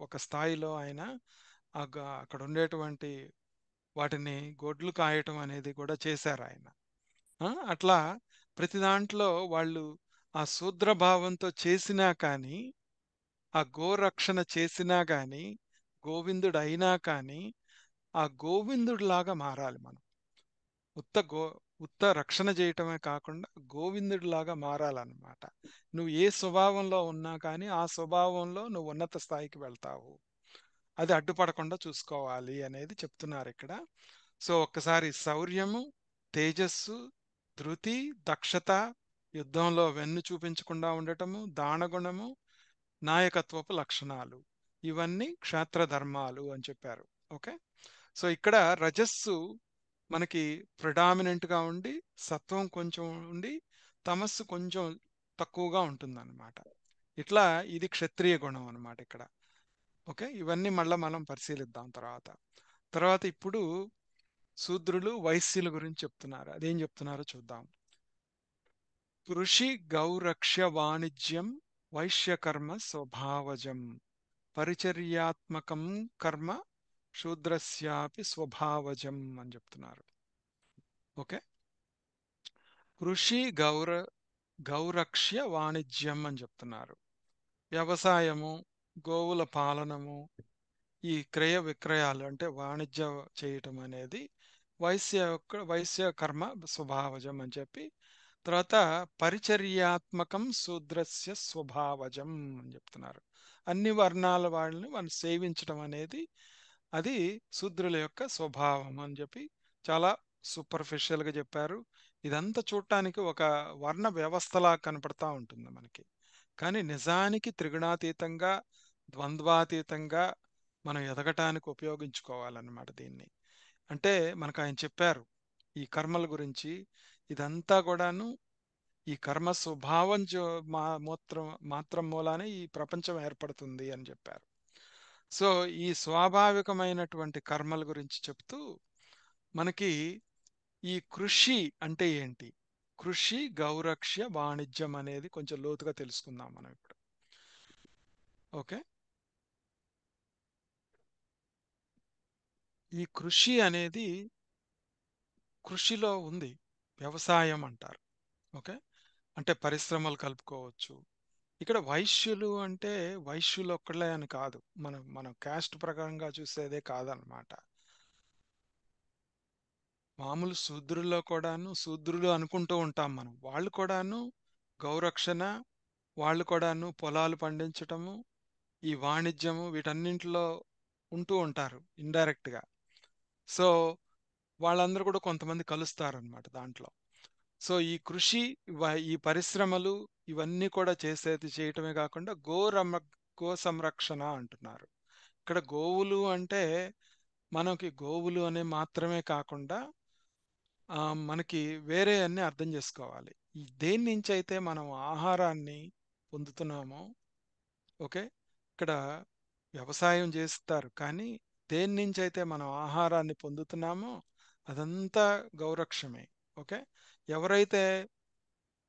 A: ఒక స్థాయిలో ఆయన అక్కడ ఉండేటువంటి వాటిని గొడ్లు కాయటం అనేది కూడా చేశారు ఆయన. అట్లా ప్రతి దాంట్లో వాళ్ళు ఆ శూద్ర భావంతో చేసినా కానీ, ఆ గోరక్షణ చేసినా గాని, గోవిందుడు అయినా కానీ, ఆ గోవిందుడిలాగా మారాలి మనం. ఉత్త గో ఉత్త రక్షణ చేయటమే కాకుండా గోవిందుడిలాగా మారాలన్నమాట. నువ్వు ఏ స్వభావంలో ఉన్నా కానీ ఆ స్వభావంలో నువ్వు ఉన్నత స్థాయికి వెళ్తావు. అది అడ్డుపడకుండా చూసుకోవాలి అనేది చెప్తున్నారు ఇక్కడ. సో ఒక్కసారి శౌర్యము, తేజస్సు, ధృతి, దక్షత, యుద్ధంలో వెన్ను చూపించకుండా ఉండటము, దానగుణము, నాయకత్వపు లక్షణాలు, ఇవన్నీ క్షేత్ర ధర్మాలు అని చెప్పారు. ఓకే. సో ఇక్కడ రజస్సు మనకి predominant గా ఉండి, సత్వం కొంచెం ఉండి, తమస్సు కొంచెం తక్కువగా ఉంటుందన్నమాట. ఇట్లా ఇది క్షత్రియ గుణం అన్నమాట ఇక్కడ. ఓకే. ఇవన్నీ మళ్ళా మనం పరిశీలిద్దాం తర్వాత. తర్వాత ఇప్పుడు శూద్రులు వైశ్యుల గురించి చెప్తున్నారు. అదేం చెప్తున్నారో చూద్దాం. కృషి గౌరక్ష్య వాణిజ్యం వైశ్యకర్మ స్వభావజం పరిచర్యాత్మకం కర్మ శూద్రస్యాపి స్వభావజం అని చెప్తున్నారు. ఓకే. కృషి గౌరక్ష్య వాణిజ్యం అని చెప్తున్నారు. వ్యవసాయము, గోవుల పాలనము, ఈ క్రయ విక్రయాలు అంటే వాణిజ్య చేయటం అనేది వైశ్య కర్మ స్వభావజం అని చెప్పి, తర్వాత పరిచర్యాత్మకం శూద్రస్య స్వభావజం అని చెప్తున్నారు. అన్ని వర్ణాల వాళ్ళని మనం సేవించడం అనేది అది శూద్రుల యొక్క స్వభావం అని చెప్పి చాలా సూపర్ఫిషియల్ గా చెప్పారు. ఇదంతా చూడటానికి ఒక వర్ణ వ్యవస్థలా కనపడతా ఉంటుంది మనకి. కానీ నిజానికి త్రిగుణాతీతంగా, ద్వంద్వాతీతంగా మనం ఎదగటానికి ఉపయోగించుకోవాలన్నమాట దీన్ని. అంటే మనకు ఆయన చెప్పారు ఈ కర్మల గురించి. ఇదంతా కూడాను ఈ కర్మ స్వభావం మాత్రం మూలానే ఈ ప్రపంచం ఏర్పడుతుంది అని చెప్పారు. సో ఈ స్వాభావికమైనటువంటి కర్మల గురించి చెప్తూ మనకి ఈ కృషి అంటే ఏంటి, కృషి గౌరక్ష్య వాణిజ్యం అనేది కొంచెం లోతుగా తెలుసుకుందాం మనం ఇప్పుడు. ఓకే. ఈ కృషి అనేది కృషిలో ఉంది, వ్యవసాయం అంటారు. ఓకే. అంటే పరిశ్రమలు కలుపుకోవచ్చు. ఇక్కడ వైశ్యులు అంటే వైశ్యులు ఒక్కళ్ళే అని కాదు, మనం మనం క్యాస్ట్ ప్రకారంగా చూసేదే కాదనమాట. మామూలు శూద్రుల్లో కూడాను శూద్రులు అనుకుంటూ ఉంటాం మనం. వాళ్ళు కూడాను గోరక్షణ, వాళ్ళు కూడాను పొలాలు పండించటము, ఈ వాణిజ్యము వీటన్నింటిలో ఉంటూ ఉంటారు ఇండైరెక్ట్‌గా. సో, వాళ్ళందరూ కూడా కొంతమంది కలుస్తారనమాట దాంట్లో. సో, ఈ కృషి ఈ పరిశ్రమలు ఇవన్నీ కూడా చేయటమే కాకుండా గో సంరక్షణ అంటున్నారు. ఇక్కడ గోవులు అంటే మనకి గోవులు అనే మాత్రమే కాకుండా మనకి వేరే అన్ని అర్థం చేసుకోవాలి. ఈ దేని నుంచైతే మనం ఆహారాన్ని పొందుతున్నామో, ఓకే. ఇక్కడ వ్యవసాయం చేస్తారు. కానీ దేని నుంచైతే మనం ఆహారాన్ని పొందుతున్నామో అదంతా గౌరక్షమే. ఓకే. ఎవరైతే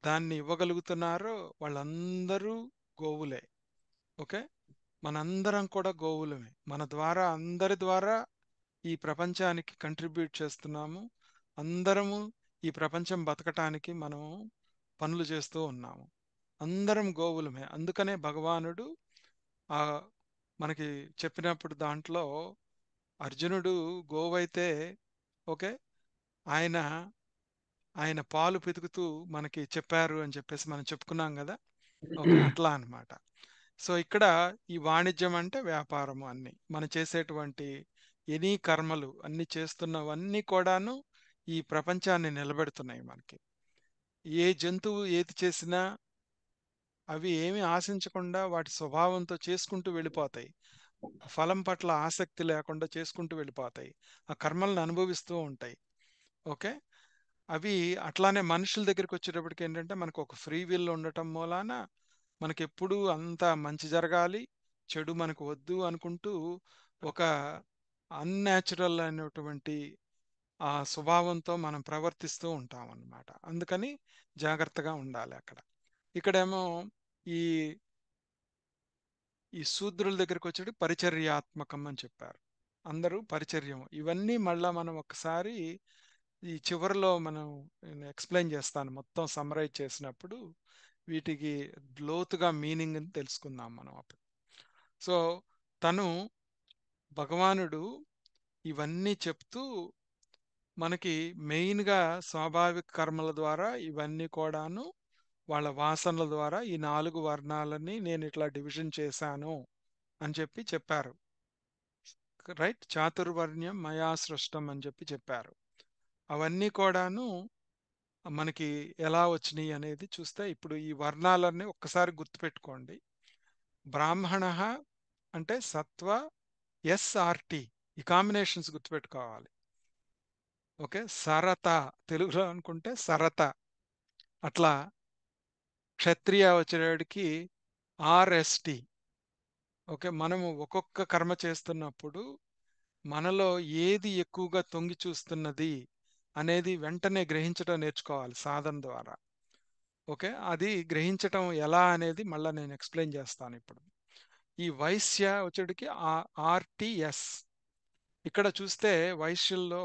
A: దాన్ని ఇవ్వగలుగుతున్నారో వాళ్ళందరూ గోవులే. ఓకే. మనందరం కూడా గోవులమే. మన ద్వారా అందరి ద్వారా ఈ ప్రపంచానికి కంట్రిబ్యూట్ చేస్తున్నాము. అందరము ఈ ప్రపంచం బతకటానికి మనం పనులు చేస్తూ ఉన్నాము. అందరం గోవులమే. అందుకనే భగవానుడు ఆ మనకి చెప్పినప్పుడు దాంట్లో అర్జునుడు గోవైతే ఓకే. ఆయన ఆయన పాలు పితుకుతూ మనకి చెప్పారు అని చెప్పేసి మనం చెప్పుకున్నాం కదా! ఓకే. అట్లా అన్నమాట. సో, ఇక్కడ ఈ వాణిజ్యం అంటే వ్యాపారము అన్నీ. మనం చేసేటువంటి ఎనీ కర్మలు అన్నీ చేస్తున్నవన్నీ కూడాను ఈ ప్రపంచాన్ని నిలబెడుతున్నాయి మనకి. ఏ జంతువు ఏది చేసినా అవి ఏమి ఆశించకుండా వాటి స్వభావంతో చేసుకుంటూ వెళ్ళిపోతాయి. ఫలం పట్ల ఆసక్తి లేకుండా చేసుకుంటూ వెళ్ళిపోతాయి. ఆ కర్మలను అనుభవిస్తూ ఉంటాయి. ఓకే. అవి అట్లానే మనుషుల దగ్గరికొచ్చేటప్పటికి ఏంటంటే మనకు ఒక ఫ్రీ విల్ ఉండటం మూలాన మనకెప్పుడూ అంతా మంచి జరగాలి, చెడు మనకు వద్దు అనుకుంటూ ఒక అన్‌న్యాచురల్ అయినటువంటి ఆ స్వభావంతో మనం ప్రవర్తిస్తూ ఉంటామన్నమాట. అందుకని జాగ్రత్తగా ఉండాలి అక్కడ. ఇక్కడేమో ఈ ఈ శూద్రుల దగ్గరికొచ్చేటికి పరిచర్యాత్మకం అని చెప్పారు. అందరూ పరిచర్యం. ఇవన్నీ మళ్ళా మనం ఒక్కసారి ఈ చివరిలో మనం నేను ఎక్స్‌ప్లెయిన్ చేస్తాను. మొత్తం సమ్మరైజ్ చేసినప్పుడు వీటికి లోతుగా మీనింగ్‌ని తెలుసుకుందాం మనం అప్పుడు. సో, తను భగవానుడు ఇవన్నీ చెప్తూ మనకి మెయిన్‌గా స్వాభావిక కర్మల ద్వారా ఇవన్నీ కూడాను వాళ్ళ వాసనల ద్వారా ఈ 4 వర్ణాలని నేనిట్లా డివిజన్ చేశాను అని చెప్పారు. రైట్? చాతుర్వర్ణ్యం మయా సృష్టం అని చెప్పారు. అవన్నీ కూడాను మనకి ఎలా వచ్చినియి అనేది చూస్తే ఇప్పుడు ఈ వర్ణాలన్నీ ఒక్కసారి గుర్తుపెట్టుకోండి. బ్రాహ్మణః అంటే సత్వ, ఎస్ఆర్‌టి ఈ కాంబినేషన్స్ గుర్తుపెట్టుకోవాలి. ఓకే. సరత తెలుగులో అనుకుంటే సరత. అట్లా క్షత్రియ వచ్చేటప్పటికి ఆర్ఎస్‌టి. ఓకే. మనము ఒక్కొక్క కర్మ చేస్తున్నప్పుడు మనలో ఏది ఎక్కువగా తొంగి చూస్తున్నది అనేది వెంటనే గ్రహించడం నేర్చుకోవాలి సాధన ద్వారా. ఓకే. అది గ్రహించటం ఎలా అనేది మళ్ళా నేను ఎక్స్‌ప్లెయిన్ చేస్తాను ఇప్పుడు. ఈ వైశ్య వచ్చేటికి ఆర్‌టిఎస్. ఇక్కడ చూస్తే వైశ్యుల్లో,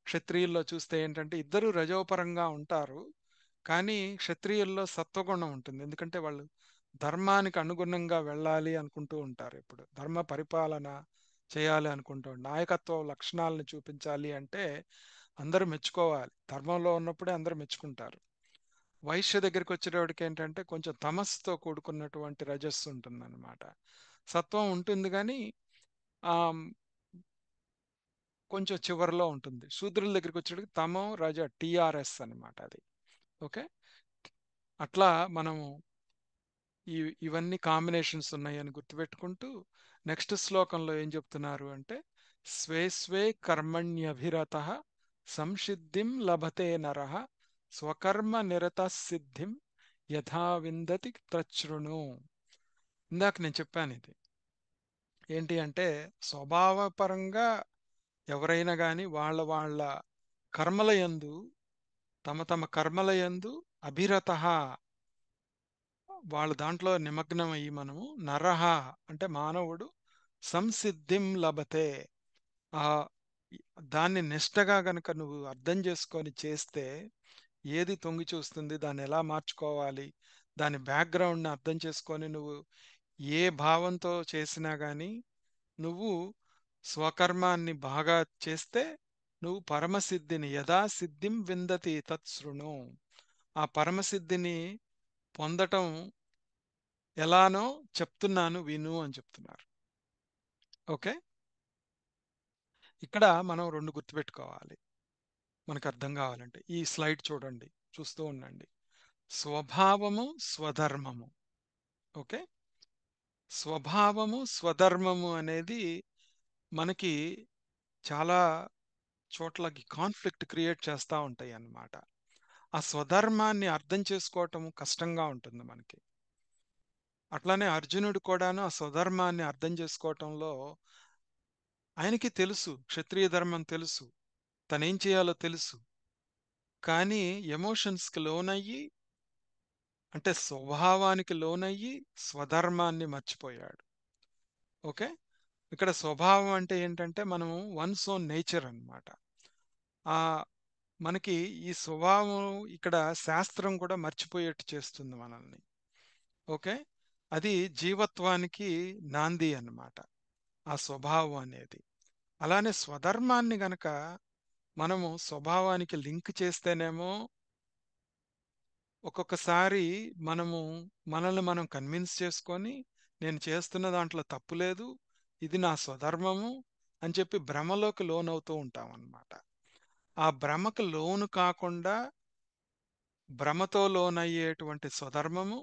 A: క్షత్రియుల్లో చూస్తే ఏంటంటే ఇద్దరు రజోపరంగా ఉంటారు. కానీ క్షత్రియుల్లో సత్వగుణం ఉంటుంది. ఎందుకంటే వాళ్ళు ధర్మానికి అనుగుణంగా వెళ్ళాలి అనుకుంటూ ఉంటారు ఎప్పుడు. ధర్మ పరిపాలన చేయాలి అనుకుంటూ నాయకత్వ లక్షణాలను చూపించాలి అంటే అందరూ మెచ్చుకోవాలి. ధర్మంలో ఉన్నప్పుడే అందరూ మెచ్చుకుంటారు. వైశ్య దగ్గరికి వచ్చేటప్పటికి ఏంటంటే కొంచెం తమస్సుతో కూడుకున్నటువంటి రజస్సు ఉంటుందన్నమాట. సత్వం ఉంటుంది కానీ ఆహ్, కొంచెం చివరలో ఉంటుంది. శూద్రుల దగ్గరికి వచ్చేటప్పటికి తమో, రజ టీఆర్ఎస్ అన్నమాట అది. ఓకే. అట్లా మనము ఈ ఇవన్నీ కాంబినేషన్స్ ఉన్నాయని గుర్తుపెట్టుకుంటూ నెక్స్ట్ శ్లోకంలో ఏం చెప్తున్నారు అంటే స్వే స్వే కర్మణ్యభిరతః సంసిద్ధిం లభతే నరః స్వకర్మ నిరత సిద్ధిం యథా విందతి తచ్ఛృణు. ఇందాక నేను చెప్పాను ఇది. ఏంటి అంటే స్వభావపరంగా ఎవరైనా గాని వాళ్ళ కర్మల యందు తమ తమ కర్మల యందు అభిరతః వాళ్ళ దాంట్లో నిమగ్నం అయ్యి మనము నరహ అంటే మానవుడు సంసిద్ధిం లభతే ఆ దాన్ని నిష్టగా గనక నువ్వు అర్థం చేసుకొని చేస్తే ఏది తొంగి చూస్తుంది దాన్ని ఎలా మార్చుకోవాలి దాని బ్యాక్గ్రౌండ్ని అర్థం చేసుకొని నువ్వు ఏ భావంతో చేసినా గాని నువ్వు స్వకర్మాన్ని బాగా చేస్తే నువ్వు పరమసిద్ధిని యథా సిద్ధిం విందతి తత్శృణు. ఆ పరమసిద్ధిని పొందటం ఎలానో చెప్తున్నాను విను అని చెప్తున్నారు. ఓకే. ఇక్కడ మనం రెండు గుర్తుపెట్టుకోవాలి మనకు అర్థం కావాలంటే. ఈ స్లైడ్ చూడండి, చూస్తూ ఉండండి. స్వభావము స్వధర్మము. ఓకే. స్వభావము స్వధర్మము అనేది మనకి చాలా చోట్లకి కాన్ఫ్లిక్ట్ క్రియేట్ చేస్తూ ఉంటాయి అన్నమాట. ఆ స్వధర్మాన్ని అర్థం చేసుకోవటం కష్టంగా ఉంటుంది మనకి. అట్లానే అర్జునుడు కూడాను ఆ స్వధర్మాన్ని అర్థం చేసుకోవటంలో ఆయనకి తెలుసు, క్షత్రియ ధర్మం తెలుసు, తనేం చేయాలో తెలుసు. కానీ ఎమోషన్స్కి లోనయ్యి, అంటే స్వభావానికి లోనయ్యి స్వధర్మాన్ని మర్చిపోయాడు. ఓకే. ఇక్కడ స్వభావం అంటే ఏంటంటే మనము వన్స్ ఓన్ నేచర్ అన్నమాట. ఆ మనకి ఈ స్వభావం ఇక్కడ శాస్త్రం కూడా మర్చిపోయేట్టు చేస్తుంది మనల్ని. ఓకే. అది జీవత్వానికి నాంది అన్నమాట ఆ స్వభావం అనేది. అలానే స్వధర్మాన్ని గనక మనము స్వభావానికి లింక్ చేస్తేనేమో ఒక్కొక్కసారి మనము మనల్ని మనం కన్విన్స్ చేసుకొని నేను చేస్తున్న దాంట్లో తప్పు లేదు, ఇది నా స్వధర్మము అని చెప్పి భ్రమలోకి లోనవుతూ ఉంటాం అన్నమాట. ఆ భ్రమకు లోను కాకుండా భ్రమతో లోనయ్యేటువంటి స్వధర్మము,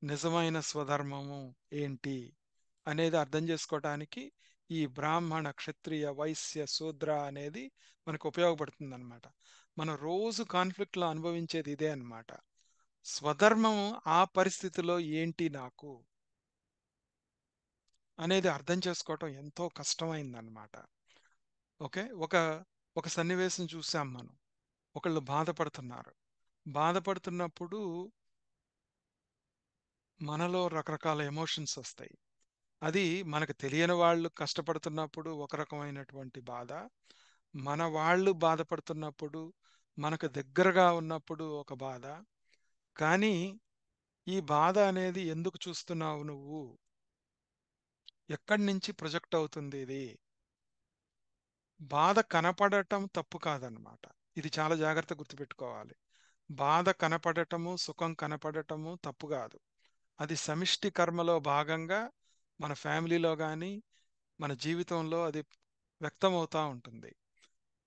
A: నిజమైన స్వధర్మము ఏంటి అనేది అర్థం చేసుకోవటానికి ఈ బ్రాహ్మణ క్షత్రియ వైశ్య శూద్ర అనేది మనకు ఉపయోగపడుతుంది అనమాట. మనం రోజు కాన్ఫ్లిక్ట్లో అనుభవించేది ఇదే అన్నమాట. స్వధర్మము ఆ పరిస్థితిలో ఏంటి నాకు అనేది అర్థం చేసుకోవటం ఎంతో కష్టమైందన్నమాట. ఓకే. ఒక సన్నివేశం చూసాం మనం. ఒకళ్ళు బాధపడుతున్నారు. బాధపడుతున్నప్పుడు మనలో రకరకాల ఎమోషన్స్ వస్తాయి. అది మనకు తెలియని వాళ్ళు కష్టపడుతున్నప్పుడు ఒక రకమైనటువంటి బాధ, మన వాళ్ళు బాధపడుతున్నప్పుడు, మనకు దగ్గరగా ఉన్నప్పుడు ఒక బాధ. కానీ ఈ బాధ అనేది ఎందుకు చూస్తున్నావు నువ్వు? ఎక్కడి నుంచి ప్రొజెక్ట్ అవుతుంది ఇది? బాధ కనపడటం తప్పు కాదనమాట. ఇది చాలా జాగ్రత్త గుర్తుపెట్టుకోవాలి. బాధ కనపడటము, సుఖం కనపడటము తప్పు కాదు. అది సమిష్టి కర్మలో భాగంగా మన ఫ్యామిలీలో కానీ మన జీవితంలో అది వ్యక్తమవుతా ఉంటుంది.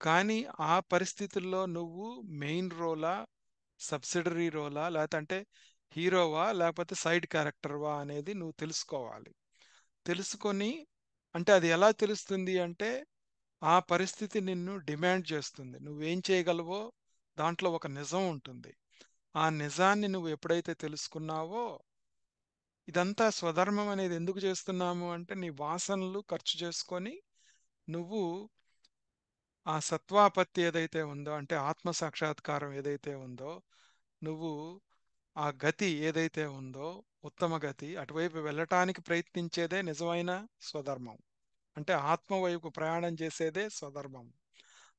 A: కానీ ఆ పరిస్థితుల్లో నువ్వు మెయిన్ రోలా, సబ్సిడరీ రోలా, లేదంటే హీరోవా, లేకపోతే సైడ్ క్యారెక్టర్వా అనేది నువ్వు తెలుసుకోవాలి. తెలుసుకొని, అంటే అది ఎలా తెలుస్తుంది అంటే ఆ పరిస్థితి నిన్ను డిమాండ్ చేస్తుంది. నువ్వేం చేయగలవో దాంట్లో ఒక నిజం ఉంటుంది. ఆ నిజాన్ని నువ్వు ఎప్పుడైతే తెలుసుకున్నావో, ఇదంతా స్వధర్మం అనేది ఎందుకు చేస్తున్నాము అంటే నీ వాసనలు ఖర్చు చేసుకొని నువ్వు ఆ సత్వాపత్తి ఏదైతే ఉందో, అంటే ఆత్మ సాక్షాత్కారం ఏదైతే ఉందో, నువ్వు ఆ గతి ఏదైతే ఉందో, ఉత్తమ గతి అటువైపు వెళ్ళటానికి ప్రయత్నించేదే నిజమైన స్వధర్మం. అంటే ఆత్మవైపు ప్రయాణం చేసేదే స్వధర్మం.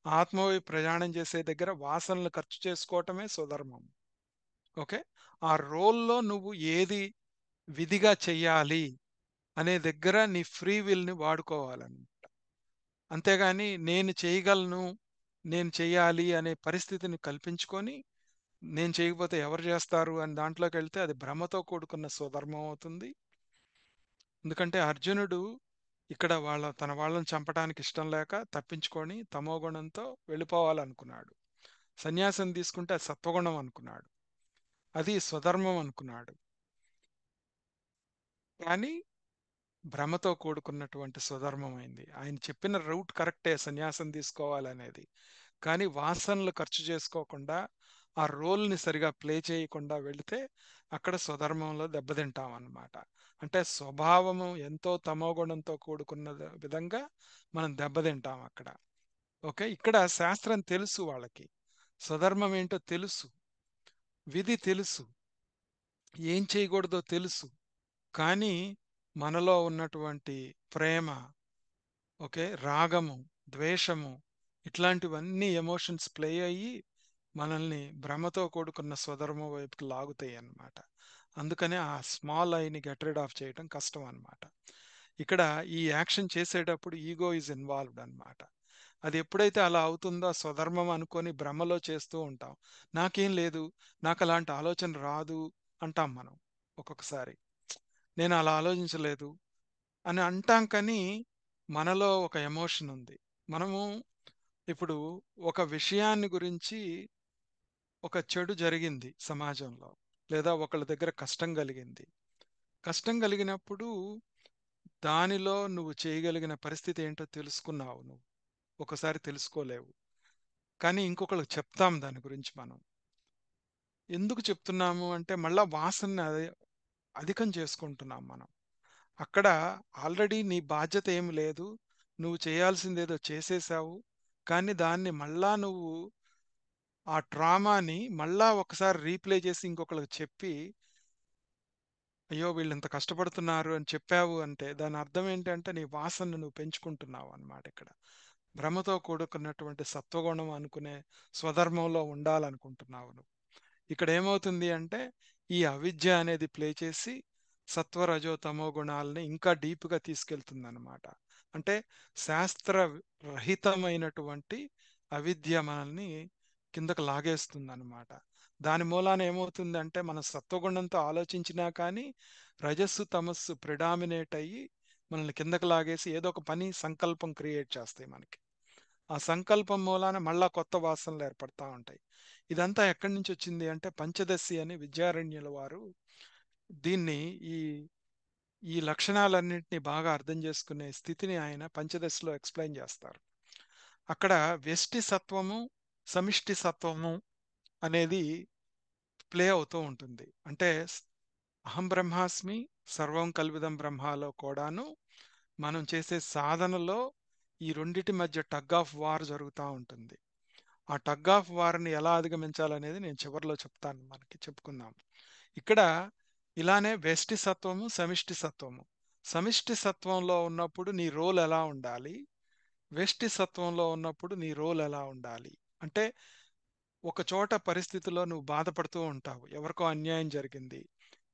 A: ఆత్మవైపు ప్రయాణం చేసే దగ్గర వాసనలు ఖర్చు చేసుకోవటమే స్వధర్మం. ఓకే. ఆ రోల్లో నువ్వు ఏది విధిగా చెయ్యాలి అనే దగ్గర నీ ఫ్రీ విల్ని వాడుకోవాలని. అంతేగాని నేను చేయగలను, నేను చెయ్యాలి అనే పరిస్థితిని కల్పించుకొని నేను చేయకపోతే ఎవరు చేస్తారు అని దాంట్లోకి వెళ్తే అది భ్రమతో కూడుకున్న స్వధర్మం అవుతుంది. ఎందుకంటే అర్జునుడు ఇక్కడ తన వాళ్ళని చంపడానికి ఇష్టం లేక తప్పించుకొని తమోగుణంతో వెళ్ళిపోవాలనుకున్నాడు. సన్యాసం తీసుకుంటే అది సత్వగుణం అనుకున్నాడు, అది స్వధర్మం అనుకున్నాడు. కానీ భ్రమతో కూడుకున్నటువంటి స్వధర్మమైంది. ఆయన చెప్పిన రూట్ కరెక్టే, సన్యాసం తీసుకోవాలనేది. కానీ వాసనలు ఖర్చు చేసుకోకుండా ఆ రోల్ని సరిగా ప్లే చేయకుండా వెళితే అక్కడ స్వధర్మంలో దెబ్బతింటాం అన్నమాట. అంటే స్వభావము ఎంతో తమోగుణంతో కూడుకున్న విధంగా మనం దెబ్బతింటాం అక్కడ. ఓకే. ఇక్కడ శాస్త్రం తెలుసు వాళ్ళకి, స్వధర్మం ఏంటో తెలుసు, విధి తెలుసు, ఏం చేయకూడదో తెలుసు. కానీ మనలో ఉన్నటువంటి ప్రేమ, ఓకే, రాగము, ద్వేషము, ఇట్లాంటివన్నీ ఎమోషన్స్ ప్లే అయ్యి మనల్ని భ్రమతో కూడుకున్న స్వధర్మం వైపుకి లాగుతాయి అన్నమాట. అందుకనే ఆ స్మాల్ ఐని గెట్ రిడ్ ఆఫ్ చేయడం కష్టం అన్నమాట. ఇక్కడ ఈ యాక్షన్ చేసేటప్పుడు ఈగో ఈజ్ ఇన్వాల్వ్డ్ అన్నమాట. అది ఎప్పుడైతే అలా అవుతుందో స్వధర్మం అనుకొని భ్రమలో చేస్తూ ఉంటాం. నాకేం లేదు, నాకలాంటి ఆలోచన రాదు అంటాం మనం ఒక్కొక్కసారి. నేను అలా ఆలోచించలేదు అని అంటాం కానీ, మనలో ఒక ఎమోషన్ ఉంది. మనము ఇప్పుడు ఒక విషయాన్ని గురించి, ఒక చెడు జరిగింది సమాజంలో, లేదా ఒకళ్ళ దగ్గర కష్టం కలిగింది. కష్టం కలిగినప్పుడు దానిలో నువ్వు చేయగలిగిన పరిస్థితి ఏంటో తెలుసుకున్నావు నువ్వు. ఒకసారి తెలుసుకోలేవు. కానీ ఇంకొకళ్ళకి చెప్తాం దాని గురించి మనం. ఎందుకు చెప్తున్నాము అంటే మళ్ళా వాసనని అధికం చేసుకుంటున్నాం మనం. అక్కడ ఆల్రెడీ నీ బాధ్యత ఏమి లేదు. నువ్వు చేయాల్సిందేదో చేసేసావు. కానీ దాన్ని మళ్ళా నువ్వు ఆ ట్రామాని మళ్ళా ఒకసారి రీప్లే చేసి ఇంకొకళ్ళకి చెప్పి, అయ్యో! వీళ్ళింత కష్టపడుతున్నారు అని చెప్పావు అంటే దాని అర్థం ఏంటంటే నీ వాసనను నువ్వు పెంచుకుంటున్నావు అన్నమాట ఇక్కడ. భ్రమతో కూడుకున్నటువంటి సత్వగుణం అనుకునే స్వధర్మంలో ఉండాలనుకుంటున్నావు నువ్వు. ఇక్కడ ఏమవుతుంది అంటే ఈ అవిద్య అనేది ప్లే చేసి సత్వ రజో తమో గుణాలని ఇంకా డీప్‌గా తీసుకెళ్తుందన్నమాట. అంటే శాస్త్ర రహితమైనటువంటి అవిద్య మనల్ని కిందకి లాగేస్తుందన్నమాట. దాని మూలాన ఏమవుతుందంటే మనం సత్వగుణంతో ఆలోచించినా కానీ రజస్సు, తమస్సు ప్రిడామినేట్ అయ్యి మనల్ని కిందకి లాగేసి ఏదో ఒక పని సంకల్పం క్రియేట్ చేస్తాయి మనకి. ఆ సంకల్పం మూలాన మళ్ళా కొత్త వాసనలు ఏర్పడతా ఉంటాయి. ఇదంతా ఎక్కడి నుంచి వచ్చింది అంటే పంచదశి అని విద్యారణ్యుల వారు దీన్ని ఈ ఈ లక్షణాలన్నింటినీ బాగా అర్థం చేసుకునే స్థితిని ఆయన పంచదశలో ఎక్స్‌ప్లెయిన్ చేస్తారు. అక్కడ వ్యష్టి సత్వము, సమిష్టి సత్వము అనేది ప్లే అవుతూ ఉంటుంది. అంటే అహం బ్రహ్మాస్మి, సర్వం కల్విదం బ్రహ్మలో కూడాను మనం చేసే సాధనలో ఈ రెండిటి మధ్య టగ్ ఆఫ్ వార్ జరుగుతా ఉంటుంది. ఆ టగ్ ఆఫ్ వార్‌ని ఎలా అధిగమించాలనేది నేను చివరిలో చెప్తాను, మనకి చెప్పుకుందాం. ఇక్కడ ఇలానే వ్యష్టి సత్వము, సమిష్టి సత్వము. సమిష్టి సత్వంలో ఉన్నప్పుడు నీ రోల్ ఎలా ఉండాలి? వ్యష్టి సత్వంలో ఉన్నప్పుడు నీ రోల్ ఎలా ఉండాలి? అంటే ఒక చోట పరిస్థితిలో నువ్వు బాధపడుతూ ఉంటావు. ఎవరికో అన్యాయం జరిగింది.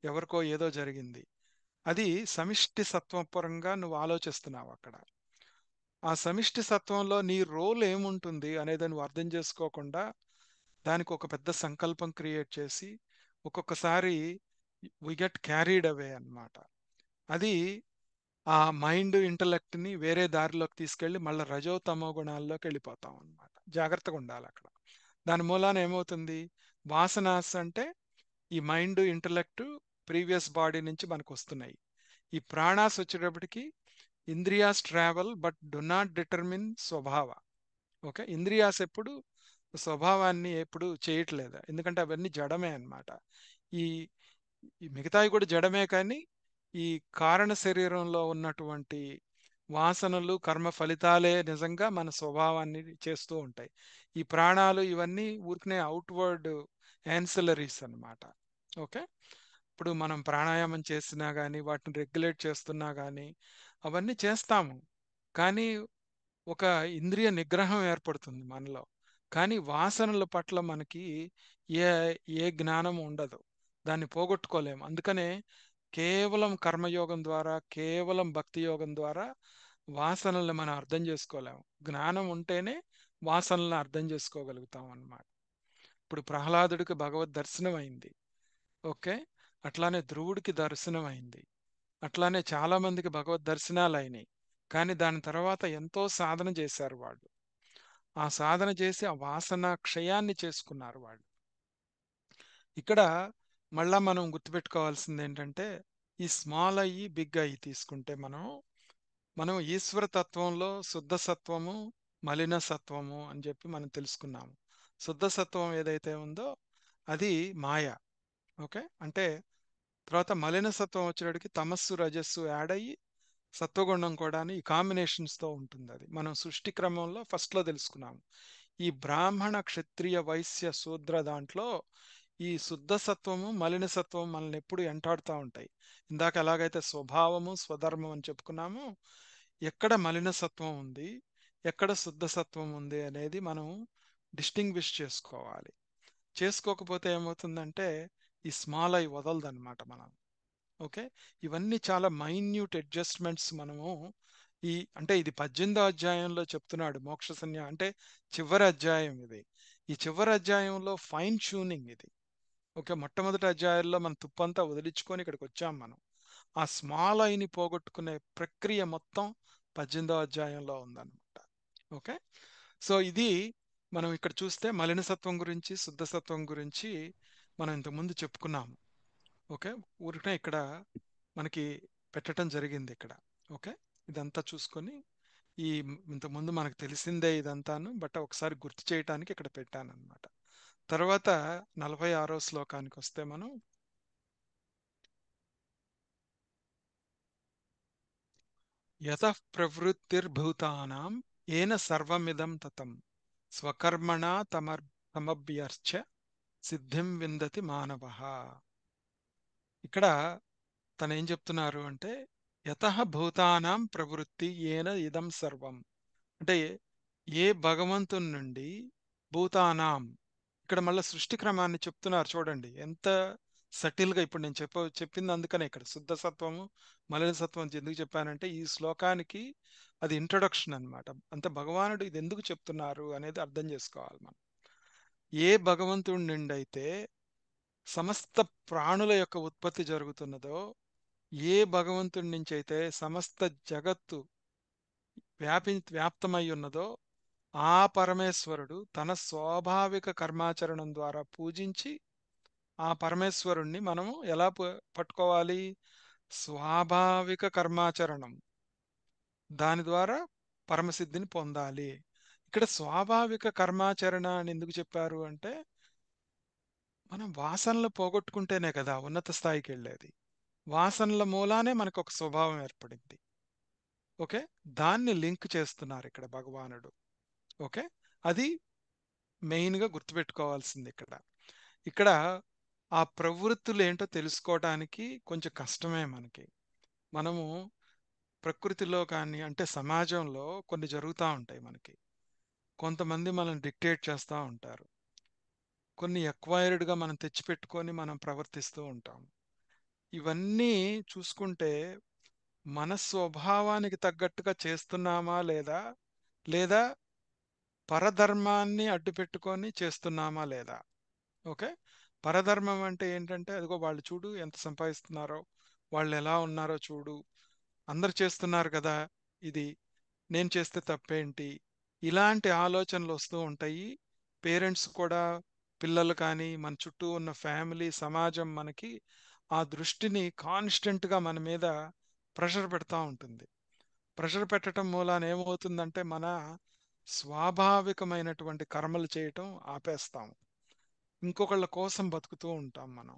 A: ఎవరికో ఏదో జరిగింది. అది సమిష్టి సత్వపరంగా నువ్వు ఆలోచిస్తున్నావు అక్కడ. ఆ సమిష్టి సత్వంలో నీ రోల్ ఏముంటుంది అనేది నువ్వు అర్థం చేసుకోకుండా దానికి ఒక పెద్ద సంకల్పం క్రియేట్ చేసి ఒక్కొక్కసారి వి గెట్ క్యారీడ్ అవే అన్నమాట. అది ఆ మైండ్ ఇంటలెక్ట్ ని వేరే దారిలోకి తీసుకెళ్లి మళ్ళీ రజో తమో గుణాల్లోకి వెళ్ళిపోతాం అన్నమాట. జాగ్రత్తగా ఉండాలి అక్కడ. దాని మూలాన ఏమవుతుంది? వాసనాస్ అంటే ఈ మైండ్ ఇంటలెక్ట్ ప్రీవియస్ బాడీ నుంచి మనకు వస్తున్నాయి. ఈ ప్రాణాస్ వచ్చేటప్పటికి ఇంద్రియాస్ travel but do not determine స్వభావ. ఓకే, ఇంద్రియాస్ ఎప్పుడు స్వభావాన్ని ఎప్పుడు చేయట్లేదు, ఎందుకంటే అవన్నీ జడమే అన్నమాట. ఈ ఈ మిగతావి కూడా జడమే కానీ ఈ కారణ శరీరంలో ఉన్నటువంటి వాసనలు కర్మ ఫలితాలే నిజంగా మన స్వభావాన్ని చేస్తూ ఉంటాయి. ఈ ప్రాణాలు ఇవన్నీ ఊరికనే అవుట్వర్డ్ యాన్సిలరీస్ అన్నమాట. ఓకే, ఇప్పుడు మనం ప్రాణాయామం చేసినా కానీ వాటిని రెగ్యులేట్ చేస్తున్నా కానీ అవన్నీ చేస్తాము. కానీ ఒక ఇంద్రియ నిగ్రహం ఏర్పడుతుంది మనలో. కానీ వాసనల పట్ల మనకి ఏ ఏ జ్ఞానం ఉండదు. దాన్ని పోగొట్టుకోలేము. అందుకనే కేవలం కర్మయోగం ద్వారా, కేవలం భక్తి యోగం ద్వారా వాసనల్ని మనం అర్థం చేసుకోలేము. జ్ఞానం ఉంటేనే వాసనలను అర్థం చేసుకోగలుగుతాం అన్నమాట. ఇప్పుడు ప్రహ్లాదుడికి భగవద్ దర్శనం అయింది. ఓకే, అట్లానే ధ్రువుడికి దర్శనం అయింది. అట్లానే చాలా మందికి భగవద్ దర్శనాలు అయినాయి. కానీ దాని తర్వాత ఎంతో సాధన చేశారు వాళ్ళు. ఆ సాధన చేసి ఆ వాసన క్షయాన్ని చేసుకున్నారు వాళ్ళు. ఇక్కడ మళ్ళా మనం గుర్తుపెట్టుకోవాల్సింది ఏంటంటే ఈ స్మాల్ అయ్యి బిగ్ అయ్యి తీసుకుంటే మనం ఈశ్వర తత్వంలో శుద్ధ సత్వము, మలిన సత్వము అని చెప్పి మనం తెలుసుకున్నాము. శుద్ధ సత్వం ఏదైతే ఉందో అది మాయ. ఓకే, అంటే తర్వాత మలిన సత్వం వచ్చేటికి తమస్సు రజస్సు యాడ్ అయ్యి సత్వగుణం కూడా ఈ కాంబినేషన్స్తో ఉంటుంది. అది మనం సృష్టి క్రమంలో ఫస్ట్లో తెలుసుకున్నాము. ఈ బ్రాహ్మణ క్షత్రియ వైశ్య శూద్ర దాంట్లో ఈ శుద్ధ సత్వము మలిన సత్వం మనల్ని ఎప్పుడు ఎంటాడుతూ ఉంటాయి. ఇందాక ఎలాగైతే స్వభావము స్వధర్మం అని చెప్పుకున్నాము, ఎక్కడ మలిన సత్వం ఉంది, ఎక్కడ శుద్ధ సత్వం ఉంది అనేది మనం డిస్టింగ్విష్ చేసుకోవాలి. చేసుకోకపోతే ఏమవుతుందంటే ఈ స్మాల్ ఐ వదలదన్నమాట మనం. ఓకే, ఇవన్నీ చాలా మైన్యూట్ అడ్జస్ట్మెంట్స్ మనము అంటే ఇది 18వ అధ్యాయంలో చెప్తున్నాడు మోక్ష అంటే చివరి అధ్యాయం ఇది. ఈ చివరి అధ్యాయంలో ఫైన్ ట్యూనింగ్ ఇది. ఓకే. మొట్టమొదటి అధ్యాయంలో మన తుప్పంతా వదిలించుకొని ఇక్కడికి వచ్చాం మనం. ఆ స్మాల్ ఐని పోగొట్టుకునే ప్రక్రియ మొత్తం 18వ అధ్యాయంలో ఉందన్నమాట. ఓకే. సో ఇది మనం ఇక్కడ చూస్తే మలినసత్వం గురించి, శుద్ధసత్వం గురించి మనం ఇంతకుముందు చెప్పుకున్నాము. ఓకే. ఊరికనే ఇక్కడ మనకి పెట్టడం జరిగింది ఇక్కడ. ఓకే. ఇదంతా చూసుకొని ఇంతకుముందు మనకు తెలిసిందే ఇదంతాను. బట్ ఒకసారి గుర్తు చేయటానికి ఇక్కడ పెట్టానన్నమాట. తర్వాత 46వ శ్లోకానికి వస్తే మనం యతః ప్రవృత్తిర్భూతానాం ఏన సర్వమిదం తతం స్వకర్మణా తమభ్యర్చ సిద్ధిం విందతి మానవః. ఇక్కడ తను ఏం చెప్తున్నారు అంటే యతః భూతానాం ప్రవృత్తి ఏన ఇదం సర్వం. అంటే ఏ భగవంతుని నుండి భూతానాం, ఇక్కడ మళ్ళీ సృష్టి క్రమాన్ని చెప్తున్నారు చూడండి ఎంత సటిల్ గా. ఇప్పుడు నేను చెప్పింది అందుకనే ఇక్కడ శుద్ధ సత్వము మలిన సత్వం ఎందుకు చెప్పానంటే ఈ శ్లోకానికి అది ఇంట్రొడక్షన్ అన్నమాట. అంతే భగవానుడు ఇది ఎందుకు చెప్తున్నారు అనేది అర్థం చేసుకోవాలి మనం. ఏ భగవంతుడి నుండి అయితే సమస్త ప్రాణుల యొక్క ఉత్పత్తి జరుగుతున్నదో, ఏ భగవంతుడి నుంచి అయితే సమస్త జగత్తు వ్యాప్తమై ఉన్నదో, ఆ పరమేశ్వరుడు తన స్వాభావిక కర్మాచరణం ద్వారా పూజించి ఆ పరమేశ్వరుణ్ణి మనము ఎలా పట్టుకోవాలి? స్వాభావిక కర్మాచరణం, దాని ద్వారా పరమసిద్ధిని పొందాలి. ఇక్కడ స్వాభావిక కర్మాచరణ అని ఎందుకు చెప్పారు అంటే మనం వాసనలు పోగొట్టుకుంటేనే కదా ఉన్నత స్థాయికి వెళ్ళేది. వాసనల మూలానే మనకు ఒక స్వభావం ఏర్పడింది. ఓకే. దాన్ని లింక్ చేస్తున్నారు ఇక్కడ భగవానుడు. ఓకే. అది మెయిన్ గా గుర్తుపెట్టుకోవాల్సింది ఇక్కడ. ఇక్కడ ఆ ప్రవృత్తులు ఏంటో తెలుసుకోవడానికి కొంచెం కష్టమే మనకి. మనము ప్రకృతిలో కానీ అంటే సమాజంలో కొన్ని జరుగుతూ ఉంటాయి మనకి. కొంతమంది మనం డిక్టేట్ చేస్తూ ఉంటారు. కొన్ని ఎక్వైర్డ్ గా మనం తెచ్చిపెట్టుకొని మనం ప్రవర్తిస్తూ ఉంటాం. ఇవన్నీ చూసుకుంటే మన స్వభావానికి తగ్గట్టుగా చేస్తున్నామా లేదా, లేదా పరధర్మాన్ని అడ్డుపెట్టుకొని చేస్తున్నామా లేదా. ఓకే. పరధర్మం అంటే ఏంటంటే అదిగో వాళ్ళు చూడు ఎంత సంపాదిస్తున్నారో, వాళ్ళు ఎలా ఉన్నారో చూడు, అందరు చేస్తున్నారు కదా, ఇది నేను చేస్తే తప్పేంటి, ఇలాంటి ఆలోచనలు వస్తూ ఉంటాయి. పేరెంట్స్ కూడా పిల్లలు కానీ మన చుట్టూ ఉన్న ఫ్యామిలీ సమాజం మనకి ఆ దృష్టిని కాన్స్టెంట్గా మన మీద ప్రెషర్ పెడతా ఉంటుంది. ప్రెషర్ పెట్టడం మూలాన ఏమవుతుందంటే మన స్వాభావికమైనటువంటి కర్మలు చేయటం ఆపేస్తాం. ఇంకొకళ్ళ కోసం బతుకుతూ ఉంటాం మనం.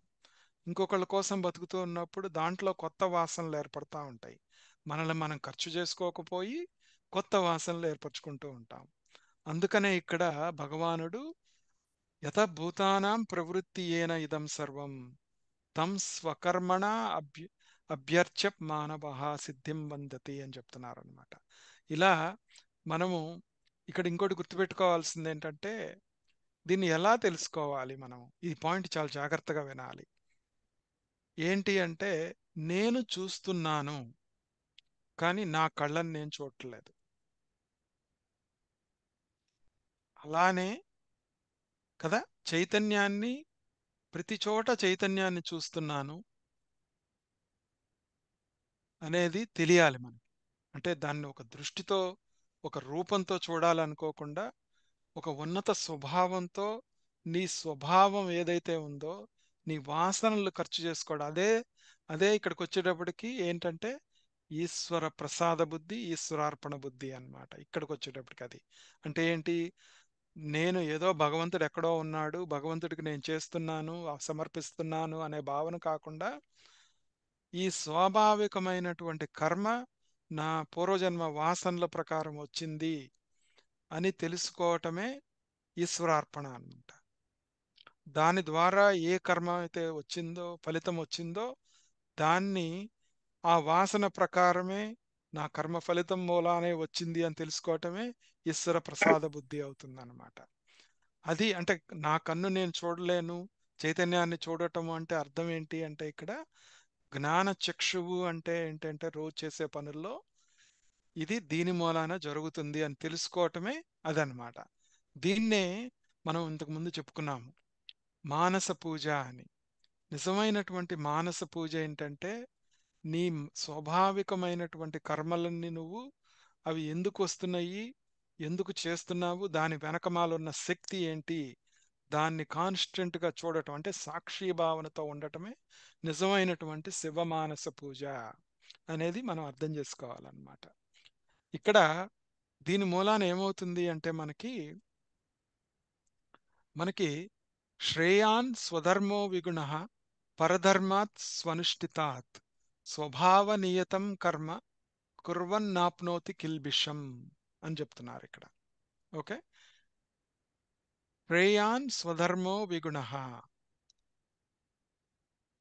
A: ఇంకొకళ్ళ కోసం బతుకుతూ ఉన్నప్పుడు దాంట్లో కొత్త వాసనలు ఏర్పడతా ఉంటాయి. మనల్ని మనం ఖర్చు చేసుకోకపోయి కొత్త వాసనలు ఏర్పరచుకుంటూ ఉంటాం. అందుకనే ఇక్కడ భగవానుడు యతభూతానాం ప్రవృత్తి ఏన ఇదం సర్వం తం స్వకర్మణ అభ్య అభ్యర్చ మానవ సిద్ధిం వందతి అని చెప్తున్నారు అనమాట. ఇలా మనము ఇక్కడ ఇంకోటి గుర్తుపెట్టుకోవాల్సింది ఏంటంటే దీన్ని ఎలా తెలుసుకోవాలి మనం, ఈ పాయింట్ చాలా జాగ్రత్తగా వినాలి. ఏంటి అంటే నేను చూస్తున్నాను కానీ నా కళ్ళని నేను చూడట్లేదు. అలానే కదా చైతన్యాన్ని, ప్రతి చోట చైతన్యాన్ని చూస్తున్నాను అనేది తెలియాలి మనకి. అంటే దాన్ని ఒక దృష్టితో ఒక రూపంతో చూడాలనుకోకుండా ఒక ఉన్నత స్వభావంతో నీ స్వభావం ఏదైతే ఉందో నీ వాసనలు ఖర్చు చేసుకోవడం, అదే అదే ఇక్కడికి వచ్చేటప్పటికి ఏంటంటే ఈశ్వర ప్రసాద బుద్ధి, ఈశ్వరార్పణ బుద్ధి అన్నమాట. ఇక్కడికి వచ్చేటప్పటికి అది అంటే ఏంటి, నేను ఏదో భగవంతుడు ఎక్కడో ఉన్నాడు, భగవంతుడికి నేను చేస్తున్నాను సమర్పిస్తున్నాను అనే భావన కాకుండా ఈ స్వాభావికమైనటువంటి కర్మ నా పూర్వజన్మ వాసనల ప్రకారం వచ్చింది అని తెలుసుకోవటమే ఈశ్వరార్పణ అన్నమాట. దాని ద్వారా ఏ కర్మ అయితే వచ్చిందో, ఫలితం వచ్చిందో దాన్ని ఆ వాసన ప్రకారమే నా కర్మ ఫలితం మూలానే వచ్చింది అని తెలుసుకోవటమే ఈశ్వర ప్రసాద బుద్ధి అవుతుంది అన్నమాట. అది అంటే నా కన్ను నేను చూడలేను, చైతన్యాన్ని చూడటం అంటే అర్థం ఏంటి అంటే ఇక్కడ జ్ఞాన చక్షువు అంటే ఏంటంటే రోజు చేసే పనుల్లో ఇది దీని మూలాన జరుగుతుంది అని తెలుసుకోవటమే అదనమాట. దీన్నే మనం ఇంతకు ముందు చెప్పుకున్నాము మానస పూజ అని. నిజమైనటువంటి మానస పూజ ఏంటంటే నీ స్వాభావికమైనటువంటి కర్మలన్నీ నువ్వు అవి ఎందుకు వస్తున్నాయి, ఎందుకు చేస్తున్నావు, దాని వెనకమాలున్న శక్తి ఏంటి, దాన్ని కాన్స్టెంట్ గా చూడటం అంటే సాక్షి భావనతో ఉండటమే నిజమైనటువంటి శివమానస పూజ అనేది మనం అర్థం చేసుకోవాలన్నమాట. ఇక్కడ దీని మూలాన ఏమవుతుంది అంటే మనకి మనకి శ్రేయాన్ స్వధర్మో విగుణ పరధర్మాత్ స్వనుష్ఠితాత్ స్వభావనియతం కర్మ కుర్వన్నాప్నోతి కిల్బిషం అని చెప్తున్నారు ఇక్కడ. ఓకే, శ్రేయాన్ స్వధర్మో విగుణ,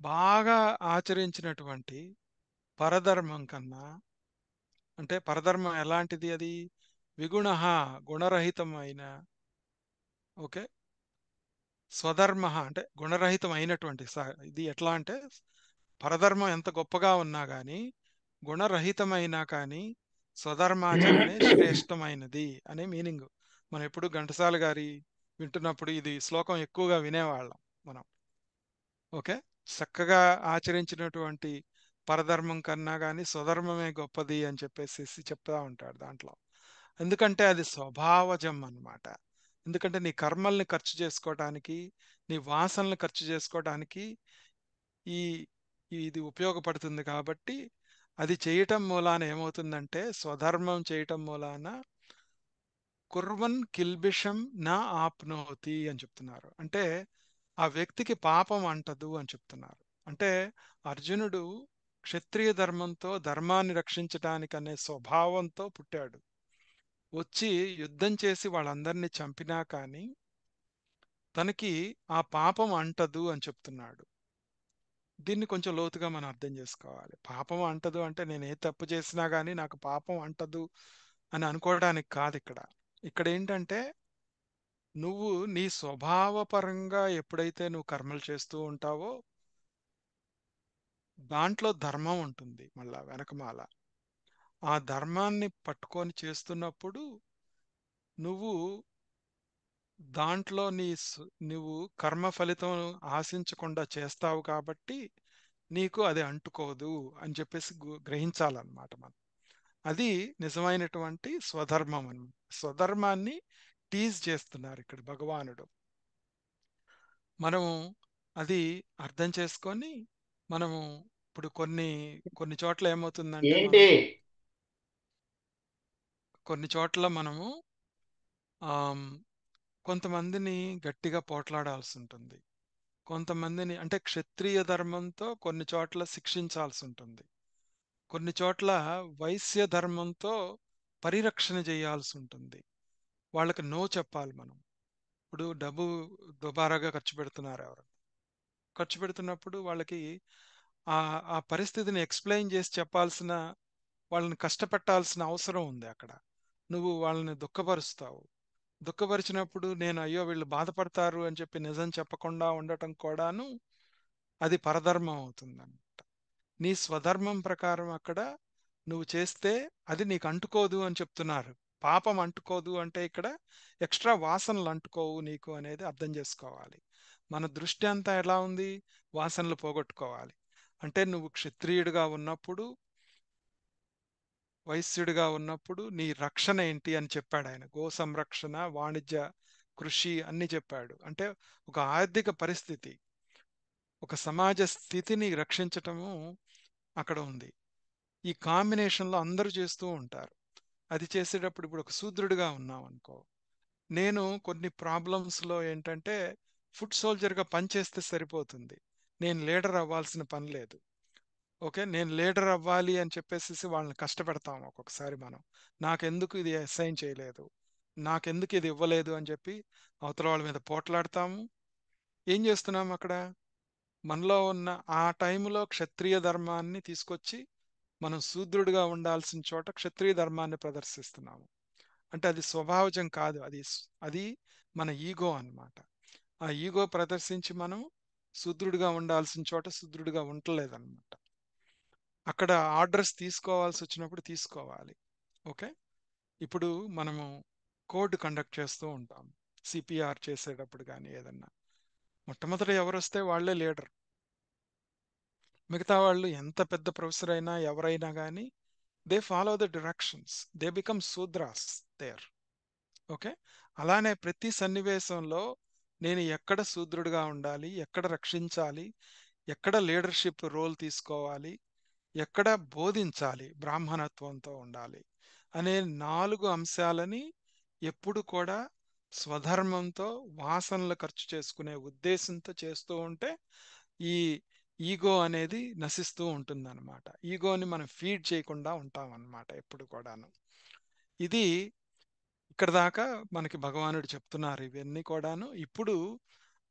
A: బాగా ఆచరించినటువంటి పరధర్మం కన్నా, అంటే పరధర్మం ఎలాంటిది, అది విగుణ గుణరహితమైన, ఓకే, స్వధర్మ అంటే గుణరహితం అయినటువంటి ఇది ఎట్లా అంటే పరధర్మం ఎంత గొప్పగా ఉన్నా కానీ గుణరహితమైనా కానీ స్వధర్మాచరణే శ్రేష్టమైనది అనే మీనింగ్. మనం ఎప్పుడు ఘంటసాల గారి వింటున్నప్పుడు ఇది శ్లోకం ఎక్కువగా వినేవాళ్ళం మనం. ఓకే, చక్కగా ఆచరించినటువంటి పరధర్మం కన్నా కానీ స్వధర్మమే గొప్పది అని చెప్పేసి చెప్తా ఉంటాడు దాంట్లో. ఎందుకంటే అది స్వభావజం అన్నమాట. ఎందుకంటే నీ కర్మల్ని ఖర్చు చేసుకోవటానికి, నీ వాసనలు ఖర్చు చేసుకోవటానికి ఈ ఇది ఉపయోగపడుతుంది కాబట్టి అది చేయటం మూలాన ఏమవుతుందంటే స్వధర్మం చేయటం మూలాన కుర్వన్ కిల్బిషం నా ఆప్నోతి అని చెప్తున్నారు. అంటే ఆ వ్యక్తికి పాపం అంటదు అని చెప్తున్నారు. అంటే అర్జునుడు క్షత్రియ ధర్మంతో ధర్మాన్ని రక్షించటానికి అనే స్వభావంతో పుట్టాడు. వచ్చి యుద్ధం చేసి వాళ్ళందరినీ చంపినా కానీ తనకి ఆ పాపం అంటదు అని చెప్తున్నాడు. దీన్ని కొంచెం లోతుగా మనం అర్థం చేసుకోవాలి. పాపం అంటదు అంటే నేను ఏ తప్పు చేసినా కానీ నాకు పాపం అంటదు అని అనుకోవడానికి కాదు ఇక్కడ. ఇక్కడ ఏంటంటే నువ్వు నీ స్వభావపరంగా ఎప్పుడైతే నువ్వు కర్మలు చేస్తూ ఉంటావో దాంట్లో ధర్మం ఉంటుంది మళ్ళా వెనకమాల. ఆ ధర్మాన్ని పట్టుకొని చేస్తున్నప్పుడు నువ్వు దాంట్లో నువ్వు కర్మ ఫలితం ఆశించకుండా చేస్తావు కాబట్టి నీకు అది అంటుకోదు అని చెప్పేసి గ్రహించాలన్నమాట మనం. అది నిజమైనటువంటి స్వధర్మం అని. స్వధర్మాన్ని టీజ్ చేస్తున్నారు ఇక్కడ భగవానుడు. మనము అది అర్థం చేసుకొని మనము ఇప్పుడు కొన్ని కొన్ని చోట్ల ఏమవుతుందంటే
B: ఏంటి?
A: మనము కొన్ని చోట్ల మనము ఆమ్, కొంతమందిని గట్టిగా పోట్లాడాల్సి ఉంటుంది. కొంతమందిని అంటే క్షత్రియ ధర్మంతో కొన్ని చోట్ల శిక్షించాల్సి ఉంటుంది. కొన్ని చోట్ల వైశ్య ధర్మంతో పరిరక్షణ చేయాల్సి ఉంటుంది. వాళ్ళకి నో చెప్పాలి మనం. ఇప్పుడు డబ్బు దుబారాగా ఖర్చు పెడుతున్నారు ఎవరు, ఖర్చు పెడుతున్నప్పుడు వాళ్ళకి ఆ ఆ పరిస్థితిని ఎక్స్ప్లెయిన్ చేసి చెప్పాల్సిన, వాళ్ళని కష్టపెట్టాల్సిన అవసరం ఉంది అక్కడ. నువ్వు వాళ్ళని దుఃఖపరుస్తావు. దుఃఖపరిచినప్పుడు నేను అయ్యో వీళ్ళు బాధపడతారు అని చెప్పి నిజం చెప్పకుండా ఉండటం కూడాను అది పరధర్మం అవుతుందని. నీ స్వధర్మం ప్రకారం అక్కడ నువ్వు చేస్తే అది నీకు అంటుకోదు అని చెప్తున్నారు. పాపం అంటుకోదు అంటే ఇక్కడ ఎక్స్ట్రా వాసనలు అంటుకోవు నీకు అనేది అర్థం చేసుకోవాలి. మన దృష్టి అంతా ఎలా ఉంది, వాసనలు పోగొట్టుకోవాలి. అంటే నువ్వు క్షత్రియుడిగా ఉన్నప్పుడు, వైశ్యుడిగా ఉన్నప్పుడు నీ రక్షణ ఏంటి అని చెప్పాడు ఆయన. గో సంరక్షణ, వాణిజ్య, కృషి అన్ని చెప్పాడు. అంటే ఒక ఆర్థిక పరిస్థితి, ఒక సమాజ స్థితిని రక్షించటము అక్కడ ఉంది. ఈ కాంబినేషన్లో అందరూ చేస్తూ ఉంటారు. అది చేసేటప్పుడు ఇప్పుడు ఒక శూద్రుడిగా ఉన్నాం అనుకో, నేను కొన్ని ప్రాబ్లమ్స్లో ఏంటంటే ఫుడ్ సోల్జర్గా పనిచేస్తే సరిపోతుంది, నేను లీడర్ అవ్వాల్సిన పని లేదు. ఓకే, నేను లీడర్ అవ్వాలి అని చెప్పేసి వాళ్ళని కష్టపెడతాం ఒక్కొక్కసారి మనం. నాకెందుకు ఇది అసైన్ చేయలేదు, నాకెందుకు ఇది ఇవ్వలేదు అని చెప్పి అవతల వాళ్ళ మీద పోట్లాడతాము. ఏం చేస్తున్నాం అక్కడ, మనలో ఉన్న ఆ టైంలో క్షత్రియ ధర్మాన్ని తీసుకొచ్చి మనం శూద్రుడిగా ఉండాల్సిన చోట క్షత్రియ ధర్మాన్ని ప్రదర్శిస్తున్నాము. అంటే అది స్వభావజం కాదు, అది మన ఈగో అన్నమాట. ఆ ఈగో ప్రదర్శించి మనం శూద్రుడిగా ఉండాల్సిన చోట శూద్రుడిగా ఉండలేదన్నమాట. అక్కడ ఆర్డర్స్ తీసుకోవాల్సి వచ్చినప్పుడు తీసుకోవాలి. ఓకే. ఇప్పుడు మనము కోడ్ కండక్ట్ చేస్తూ ఉంటాం. సిపిఆర్ చేసేటప్పుడు గాని ఏదన్నా. మొట్టమొదట ఎవరొస్తే వాళ్ళే లీడర్. మిగతా వాళ్ళు ఎంత పెద్ద ప్రొఫెసర్ అయినా, ఎవరైనా గాని they follow the directions. They become Shudras there. Okay. అలానే ప్రతి సన్నివేశంలో నేను ఎక్కడ శూద్రుడిగా ఉండాలి, ఎక్కడ రక్షించాలి, ఎక్కడ లీడర్‌షిప్ రోల్ తీసుకోవాలి, ఎక్కడ బోధించాలి, బ్రాహ్మణత్వంతో ఉండాలి అనే 4 అంశాలని ఎప్పుడు కూడా స్వధర్మంతో వాసనలు ఖర్చు చేసుకునే ఉద్దేశంతో చేస్తూ ఉంటే ఈ ఈగో అనేది నశిస్తూ ఉంటుందన్నమాట. ఈగోని మనం ఫీడ్ చేయకుండా ఉంటామన్నమాట ఎప్పుడు కూడాను. ఇది ఇక్కడ దాకా మనకి భగవానుడు చెప్తున్నారు ఇవన్నీ కూడాను. ఇప్పుడు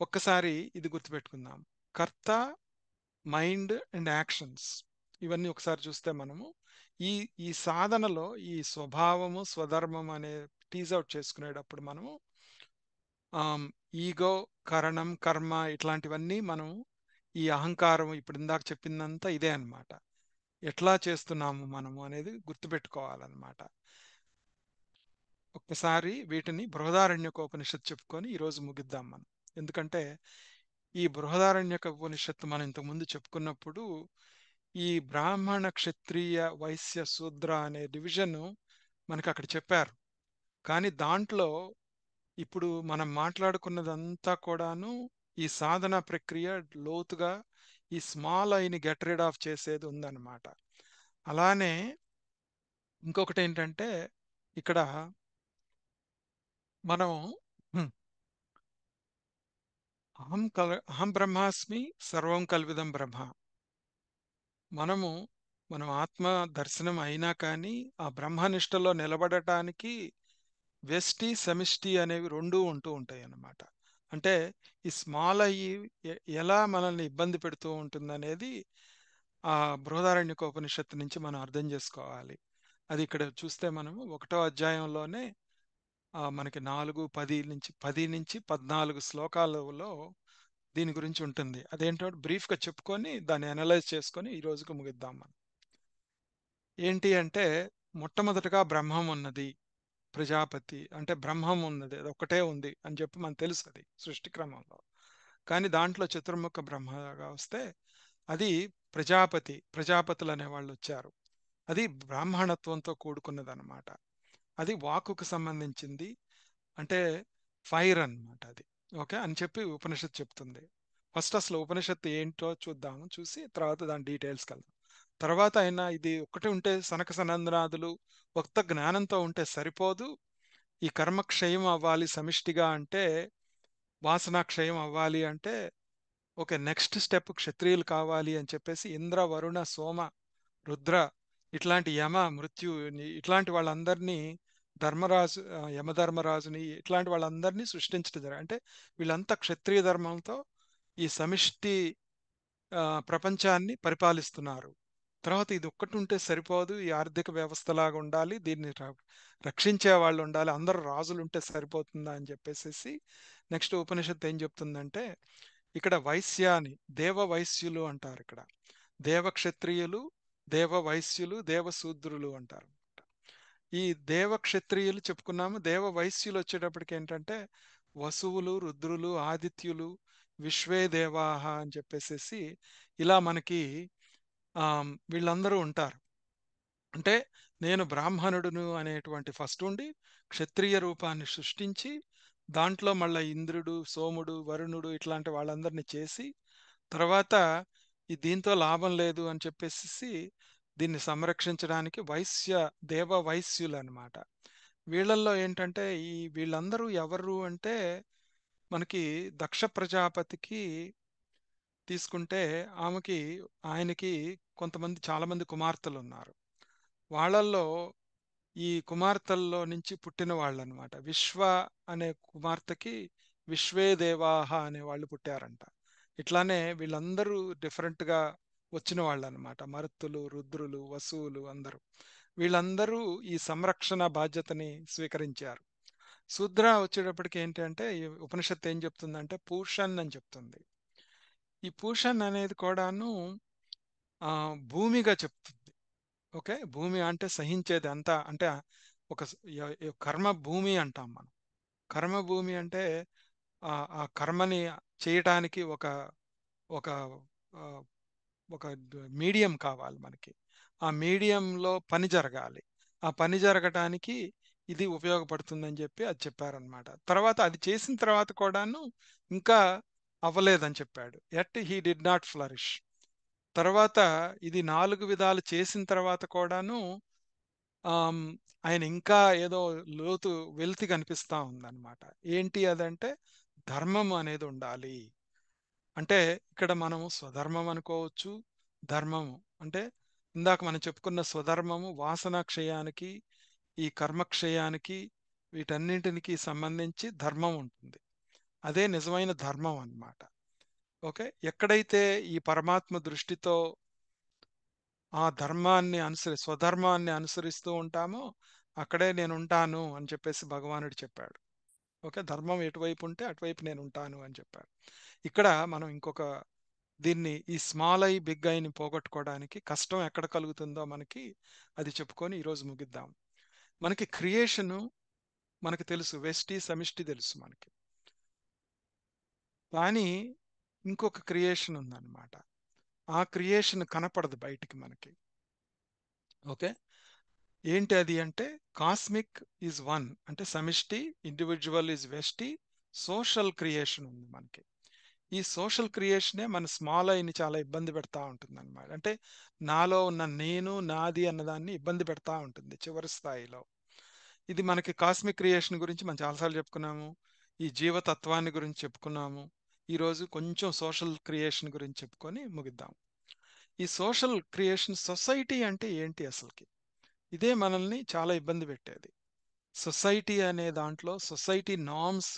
A: ఒక్కసారి ఇది గుర్తుపెట్టుకుందాం. కర్త, మైండ్ అండ్ యాక్షన్స్ ఇవన్నీ ఒకసారి చూస్తే మనము ఈ ఈ సాధనలో ఈ స్వభావము స్వధర్మం అనే టీజ్ అవుట్ చేసుకునేటప్పుడు మనము ఈగో, కరణం, కర్మ ఇట్లాంటివన్నీ మనం ఈ అహంకారం ఇప్పుడు ఇందాక చెప్పిందంతా ఇదే అన్నమాట. ఎట్లా చేస్తున్నాము మనము అనేది గుర్తుపెట్టుకోవాలన్నమాట. ఒక్కసారి వీటిని బృహదారణ్యకోపనిషత్తు చెప్పుకొని ఈరోజు ముగిద్దాం మనం. ఎందుకంటే ఈ బృహదారణ్యక ఉపనిషత్తు మనం ఇంతకుముందు చెప్పుకున్నప్పుడు ఈ బ్రాహ్మణ, క్షత్రియ, వైశ్య, శూద్ర అనే డివిజన్ మనకి అక్కడ చెప్పారు. కానీ దాంట్లో ఇప్పుడు మనం మాట్లాడుకున్నదంతా కూడాను ఈ సాధన ప్రక్రియ లోతుగా ఈ స్మాల్ ఐని గెట్ రిడ్ ఆఫ్ చేసేది ఉందన్నమాట. అలానే ఇంకొకటి ఏంటంటే ఇక్కడ మనం హ్మ్, అహం బ్రహ్మాస్మి సర్వం కల్విదం బ్రహ్మ. మనము మనం ఆత్మ దర్శనం అయినా కానీ ఆ బ్రహ్మనిష్టలో నిలబడటానికి వ్యష్టి సమిష్టి అనేవి రెండూ ఉంటూ ఉంటాయి అన్నమాట. అంటే ఈ స్మాల్ అయ్యి ఎలా మనల్ని ఇబ్బంది పెడుతూ ఉంటుందనేది ఆ బృహదారణ్యకోపనిషత్తు నుంచి మనం అర్థం చేసుకోవాలి. అది ఇక్కడ చూస్తే మనము 1వ అధ్యాయంలోనే మనకి 10 నుంచి 14 శ్లోకాలలో దీని గురించి ఉంటుంది. అదేంటో బ్రీఫ్‌గా చెప్పుకొని దాన్ని అనలైజ్ చేసుకొని ఈ రోజుకి ముగిద్దాం మనం. ఏంటి అంటే మొట్టమొదటగా బ్రహ్మం ఉన్నది. ప్రజాపతి అంటే బ్రహ్మం ఉన్నది. అది ఒక్కటే ఉంది అని చెప్పి మనకు తెలుసు అది సృష్టి క్రమంలో. కానీ దాంట్లో చతుర్ముఖ బ్రహ్మగా వస్తే అది ప్రజాపతి, ప్రజాపతులు అనేవాళ్ళు వచ్చారు. అది బ్రాహ్మణత్వంతో కూడుకున్నదన్నమాట. అది వాక్కుకు సంబంధించింది. అంటే ఫైర్ అన్నమాట అది. ఓకే. అని చెప్పి ఉపనిషత్తు చెప్తుంది. ఫస్ట్ అసలు ఉపనిషత్తు ఏంటో చూద్దాము. చూసి తర్వాత దాని డీటెయిల్స్‌కెళ్దాం. తర్వాత అయినా ఇది ఒక్కటి ఉంటే సనక సనందనాదులు ఉక్త జ్ఞానంతో ఉంటే సరిపోదు. ఈ కర్మ క్షయం అవ్వాలి సమిష్టిగా అంటే, వాసన క్షయం అవ్వాలి అంటే, ఓకే. నెక్స్ట్ స్టెప్ క్షత్రియులు కావాలి అని చెప్పేసి ఇంద్ర, వరుణ, సోమ, రుద్ర ఇట్లాంటి యమ, మృత్యు ఇట్లాంటి వాళ్ళందరినీ ధర్మరాజు యమధర్మరాజుని ఇట్లాంటి వాళ్ళందరినీ సృష్టించడం జరిగింది. అంటే వీళ్ళంతా క్షత్రియ ధర్మంతో ఈ సమిష్టి ప్రపంచాన్ని పరిపాలిస్తున్నారు. తర్వాత ఇది ఒక్కటి ఉంటే సరిపోదు. ఈ ఆర్థిక వ్యవస్థలాగా ఉండాలి. దీన్ని రక్షించే వాళ్ళు ఉండాలి. అందరూ రాజులు ఉంటే సరిపోతుందా అని చెప్పేసేసి నెక్స్ట్ ఉపనిషత్తు ఏం చెప్తుందంటే ఇక్కడ వైశ్యాని దేవ వైశ్యులు అంటారు ఇక్కడ. దేవ క్షత్రియులు, దేవ వైశ్యులు, దేవ శూద్రులు అంటారు. ఈ దేవ క్షత్రియులు చెప్పుకున్నాము. దేవ వైశ్యులు వచ్చేటప్పటికి ఏంటంటే వసువులు, రుద్రులు, ఆదిత్యులు, విశ్వే దేవాహ అని చెప్పేసేసి ఇలా మనకి వీళ్ళందరూ ఉంటారు. అంటే నేను బ్రాహ్మణుడును అనేటువంటి ఫస్ట్ ఉండి క్షత్రియ రూపాన్ని సృష్టించి దాంట్లో మళ్ళా ఇంద్రుడు, సోముడు, వరుణుడు ఇట్లాంటి వాళ్ళందరినీ చేసి తర్వాత దీంతో లాభం లేదు అని చెప్పేసి దీన్ని సంరక్షించడానికి దేవ వైశ్యులు అన్నమాట. వీళ్ళల్లో ఏంటంటే వీళ్ళందరూ ఎవరు అంటే మనకి దక్ష ప్రజాపతికి తీసుకుంటే ఆమెకి ఆయనకి కొంతమంది చాలా మంది కుమార్తెలు ఉన్నారు. వాళ్ళల్లో ఈ కుమార్తెల్లో నుంచి పుట్టిన వాళ్ళనమాట. విశ్వ అనే కుమార్తెకి విశ్వే దేవాహ అనే వాళ్ళు పుట్టారంట. ఇట్లానే వీళ్ళందరూ డిఫరెంట్‌గా వచ్చిన వాళ్ళనమాట. మరుత్తులు, రుద్రులు, వసువులు అందరూ. వీళ్ళందరూ ఈ సంరక్షణ బాధ్యతని స్వీకరించారు. శూద్ర వచ్చేటప్పటికి ఏంటంటే ఈ ఉపనిషత్తు ఏం చెప్తుందంటే పూషన్ అని చెప్తుంది. ఈ పూషన్ అనేది కూడాను భూమిగా చెప్తుంది. ఓకే. భూమి అంటే సహించేది అంతా అంటే ఒక కర్మ భూమి అంటాం మనం. కర్మ భూమి అంటే ఆ కర్మని చేయటానికి ఒక ఆహ్, ఒక మీడియం కావాలి మనకి. ఆ మీడియంలో పని జరగాలి. ఆ పని జరగటానికి ఇది ఉపయోగపడుతుందని జెప్పి అది చెప్పారనమాట. తర్వాత అది చేసిన తర్వాత కూడాను ఇంకా అవ్వలేదని చెప్పాడు. Yet he did not flourish. తర్వాత ఇది 4 విధాలు చేసిన తర్వాత కూడాను ఆహ్, ఆయన ఇంకా ఏదో లోతు వెలితి కనిపిస్తా ఉందన్నమాట. ఏంటి అదంటే ధర్మం అనేది ఉండాలి. అంటే ఇక్కడ మనం స్వధర్మం అనుకోవచ్చు. ధర్మము అంటే ఇందాక మనం చెప్పుకున్న స్వధర్మము వాసన క్షయానికి, ఈ కర్మక్షయానికి వీటన్నింటికి సంబంధించి ధర్మం ఉంటుంది. అదే నిజమైన ధర్మం అన్నమాట. ఓకే. ఎక్కడైతే ఈ పరమాత్మ దృష్టితో ఆ ధర్మాన్ని స్వధర్మాన్ని అనుసరిస్తూ ఉంటామో అక్కడే నేనుంటాను అని చెప్పేసి భగవానుడు చెప్పాడు. ఓకే. ధర్మం ఎటువైపు ఉంటే అటువైపు నేనుంటాను అని చెప్పాడు. ఇక్కడ మనం ఇంకొక దీన్ని ఈ స్మాల్ ఐ, బిగ్ ఐని పోగొట్టుకోవడానికి కష్టం ఎక్కడ కలుగుతుందో మనకి అది చెప్పుకొని ఈరోజు ముగిద్దాం. మనకి క్రియేషను మనకు తెలుసు. వెష్టి, సమిష్టి తెలుసు మనకి. కానీ ఇంకొక క్రియేషన్ ఉందన్నమాట. ఆ క్రియేషన్ కనపడదు బయటికి మనకి. ఓకే. ఏంటి అది అంటే కాస్మిక్ ఈజ్ వన్ అంటే సమిష్టి, ఇండివిడ్యువల్ ఈజ్ వెష్టి, సోషల్ క్రియేషన్ ఉంది మనకి. ఈ సోషల్ క్రియేషనే మన స్మాల్ ఐని చాలా ఇబ్బంది పెడతా ఉంటుందన్నమాట. అంటే నాలో ఉన్న నేను, నాది అన్నదాన్ని ఇబ్బంది పెడతా ఉంటుంది చివరి స్థాయిలో. ఇది మనకి కాస్మిక్ క్రియేషన్ గురించి మనం చాలాసార్లు చెప్పుకున్నాము. ఈ జీవతత్వాన్ని గురించి చెప్పుకున్నాము. ఈరోజు కొంచెం సోషల్ క్రియేషన్ గురించి చెప్పుకొని ముగిద్దాం. ఈ సోషల్ క్రియేషన్ సొసైటీ అంటే ఏంటి అసలుకి? ఇదే మనల్ని చాలా ఇబ్బంది పెట్టేది. సొసైటీ అనే దాంట్లో సొసైటీ నార్మ్స్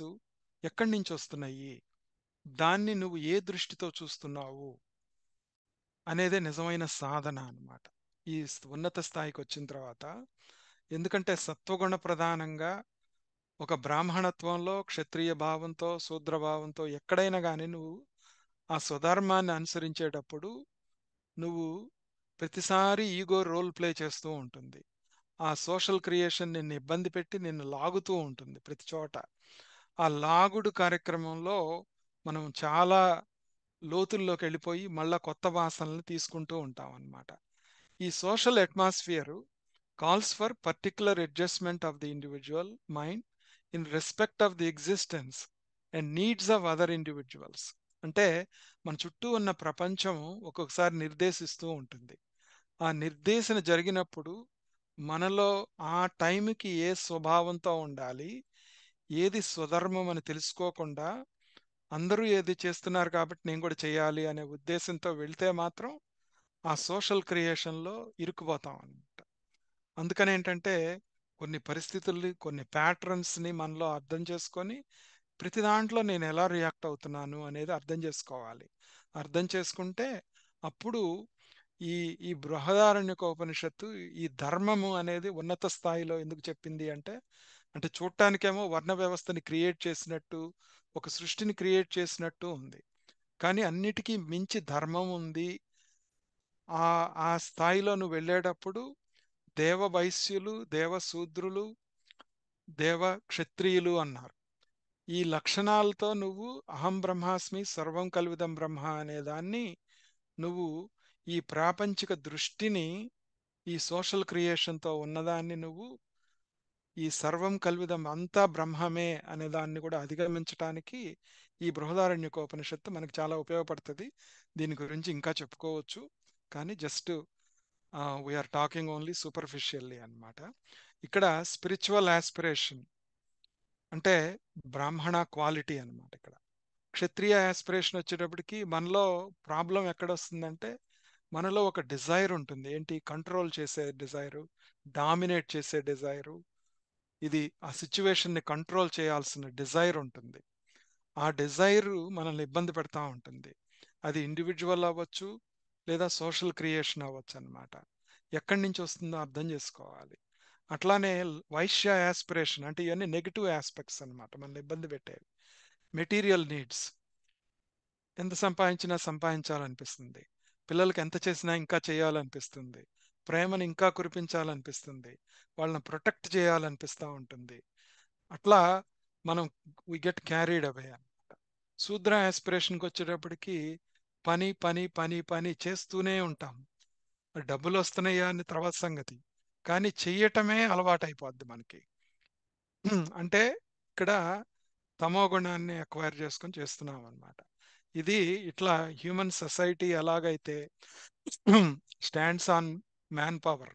A: ఎక్కడి నుంచి వస్తున్నాయి? దాన్ని నువ్వు ఏ దృష్టితో చూస్తున్నావు? అనేదే నిజమైన సాధన అన్నమాట. ఈ ఉన్నత స్థాయికి వచ్చిన తర్వాత ఎందుకంటే సత్వగుణ ప్రధానంగా ఒక బ్రాహ్మణత్వంలో క్షత్రియ భావంతో, శూద్ర భావంతో ఎక్కడైనా గాని నువ్వు ఆ స్వధర్మాన్ని అనుసరించేటప్పుడు నువ్వు ప్రతిసారి ఈగో రోల్ ప్లే చేస్తూ ఉంటుంది. ఆ సోషల్ క్రియేషన్ నిన్ను ఇబ్బంది పెట్టి నిన్ను లాగుతూ ఉంటుంది ప్రతి చోట. ఆ లాగుడు కార్యక్రమంలో మనం చాలా లోతుల్లోకి వెళ్ళిపోయి మళ్ళా కొత్త వాసనలు తీసుకుంటూ ఉంటాం అన్నమాట. ఈ social atmosphere calls for particular adjustment of the individual mind in respect of the existence and needs of other individuals. అంటే మన చుట్టూ ఉన్న ప్రపంచం ఒక్కొక్కసారి నిర్దేశిస్తూ ఉంటుంది. ఆ నిర్దేశన జరిగినప్పుడు మనలో ఆ టైంకి ఏ స్వభావంతో ఉండాలి, ఏది స్వధర్మం అని తెలుసుకోకుండా అందరూ ఏది చేస్తున్నారు కాబట్టి నేను కూడా చేయాలి అనే ఉద్దేశంతో వెళ్తే మాత్రం ఆ సోషల్ క్రియేషన్‌లో ఇరుక్కుపోతాం అన్నమాట. అందుకనేంటంటే కొన్ని పరిస్థితుల్ని, కొన్ని ప్యాటర్న్స్‌ని మనలో అర్థం చేసుకొని ప్రతి దాంట్లో నేను ఎలా రియాక్ట్ అవుతున్నాను అనేది అర్థం చేసుకోవాలి. అర్థం చేసుకుంటే అప్పుడు ఈ ఈ బృహదారణ్యకోపనిషత్తు ఈ ధర్మము అనేది ఉన్నత స్థాయిలో ఎందుకు చెప్పింది అంటే, అంటే చూడటానికేమో వర్ణ వ్యవస్థని క్రియేట్ చేసినట్టు, ఒక సృష్టిని క్రియేట్ చేసినట్టు ఉంది. కానీ అన్నిటికీ మించి ధర్మం ఉంది. ఆ స్థాయిలో నువ్వు వెళ్ళేటప్పుడు దేవ వైశ్యులు, దేవ శూద్రులు, దేవ క్షత్రియులు అన్నారు. ఈ లక్షణాలతో నువ్వు అహం బ్రహ్మాస్మి సర్వం కల్విదం బ్రహ్మ అనే దాన్ని నువ్వు ఈ ప్రాపంచిక దృష్టిని ఈ సోషల్ క్రియేషన్‌తో ఉన్నదాన్ని నువ్వు ఈ సర్వం కల్విదం అంతా బ్రహ్మమే అనే దాన్ని కూడా అధిగమించటానికి ఈ బృహదారణ్యకోపనిషత్తు మనకు చాలా ఉపయోగపడుతది. దీని గురించి ఇంకా చెప్పుకోవచ్చు. కానీ just we're talking only superficially అన్నమాట. ఇక్కడ స్పిరిచువల్ యాస్పిరేషన్ అంటే బ్రాహ్మణ క్వాలిటీ అన్నమాట ఇక్కడ. క్షత్రియ యాస్పిరేషన్ వచ్చేటప్పటికి మనలో ప్రాబ్లం ఎక్కడొస్తుందంటే మనలో ఒక డిజైర్ ఉంటుంది. ఏంటి? కంట్రోల్ చేసే డిజైరు, డామినేట్ చేసే డిజైరు, ఇది ఆ సిచ్యువేషన్‌ని కంట్రోల్ చేయాల్సిన డిజైర్ ఉంటుంది. ఆ డిజైర్ మనల్ని ఇబ్బంది పెడతా ఉంటుంది. అది ఇండివిడ్యువల్ అవ్వచ్చు, లేదా సోషల్ క్రియేషన్ అవ్వచ్చనమాట. ఎక్కడి నుంచి వస్తుందో అర్థం చేసుకోవాలి. అట్లానే వైశ్య యాస్పిరేషన్ అంటే ఇవన్నీ నెగెటివ్ యాస్పెక్ట్స్ అన్నమాట మనల్ని ఇబ్బంది పెట్టేవి. మెటీరియల్ నీడ్స్ ఎంత సంపాదించినా సంపాదించాలనిపిస్తుంది. పిల్లలకి ఎంత చేసినా ఇంకా చేయాలనిపిస్తుంది. ప్రేమను ఇంకా కురిపించాలనిపిస్తుంది, వాళ్ళని ప్రొటెక్ట్ చేయాలనిపిస్తూ ఉంటుంది. అట్లా మనం వి గెట్ క్యారీడ్ అవే అనమాట. శూద్ర యాస్పిరేషన్కి వచ్చేటప్పటికి పని పని పని పని చేస్తూనే ఉంటాం. డబ్బులు వస్తున్నాయా అని తర్వాత సంగతి, కానీ చెయ్యటమే అలవాటైపోద్ది మనకి. అంటే ఇక్కడ తమో గుణాన్ని అక్వైర్ చేసుకొని చేస్తున్నాం అనమాట. ఇది ఇట్లా హ్యూమన్ సొసైటీ ఎలాగైతే స్టాండ్స్ ఆన్ మ్యాన్ పవర్,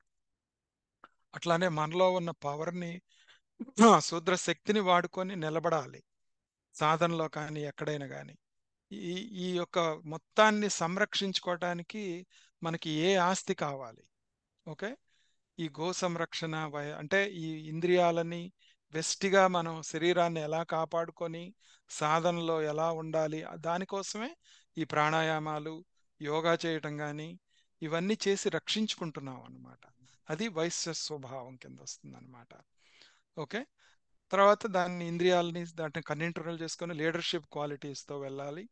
A: అట్లానే మనలో ఉన్న పవర్ని, శూద్ర శక్తిని వాడుకొని నిలబడాలి సాధనలో కానీ ఎక్కడైనా కానీ. ఈ ఈ యొక్క మొత్తాన్ని సంరక్షించుకోవటానికి మనకి ఏ ఆస్తి కావాలి? ఓకే, ఈ గో సంరక్షణ అంటే ఈ ఇంద్రియాలని వెస్టిగా మనం శరీరాన్ని ఎలా కాపాడుకొని సాధనలో ఎలా ఉండాలి, దానికోసమే ఈ ప్రాణాయామాలు, యోగా చేయటం కానీ ఇవన్నీ చేసి రక్షించుకుంటున్నాం అన్నమాట. అది వైశ్య స్వభావం కింద వస్తుంది అనమాట. ఓకే, తర్వాత దాన్ని ఇంద్రియాలని దాంట్లో కంట్రోల్ చేసుకొని లీడర్షిప్ క్వాలిటీస్తో వెళ్ళాలి.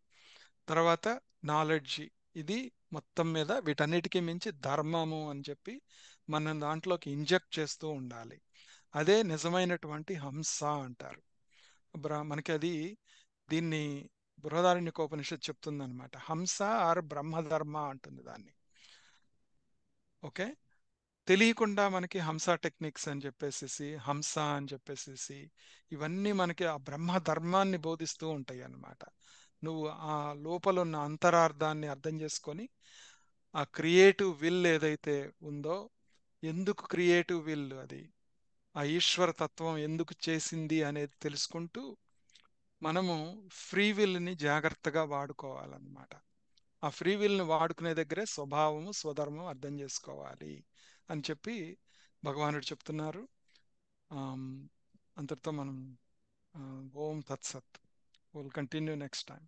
A: తర్వాత నాలెడ్జ్, ఇది మొత్తం మీద వీటన్నిటికీ మించి ధర్మము అని చెప్పి మనం దాంట్లోకి ఇంజెక్ట్ చేస్తూ ఉండాలి. అదే నిజమైనటువంటి హంస అంటారు. మనకి అది దీన్ని బృహదారణ్యకోపనిషత్తు చెప్తుంది అనమాట. హంస ఆర్ బ్రహ్మధర్మ అంటుంది దాన్ని. ఓకే, తెలియకుండా మనకి హంస టెక్నిక్స్ అని చెప్పేసి, హంస అని చెప్పేసి ఇవన్నీ మనకి ఆ బ్రహ్మ ధర్మాన్ని బోధిస్తూ ఉంటాయి అన్నమాట. నువ్వు ఆ లోపల ఉన్న అంతరార్థాన్ని అర్థం చేసుకొని ఆ క్రియేటివ్ విల్ ఏదైతే ఉందో, ఎందుకు క్రియేటివ్ విల్ అది, ఆ ఈశ్వర తత్వం ఎందుకు చేసింది అనేది తెలుసుకుంటూ మనము ఫ్రీ విల్ని జాగ్రత్తగా వాడుకోవాలన్నమాట. ఆ ఫ్రీ విల్ని వాడుకునే దగ్గరే స్వభావము స్వధర్మం అర్థం చేసుకోవాలి అని చెప్పి భగవానుడు చెప్తున్నారు. ఆమ్, అంతటితో మనం ఓం తత్సత్. Will continue next time.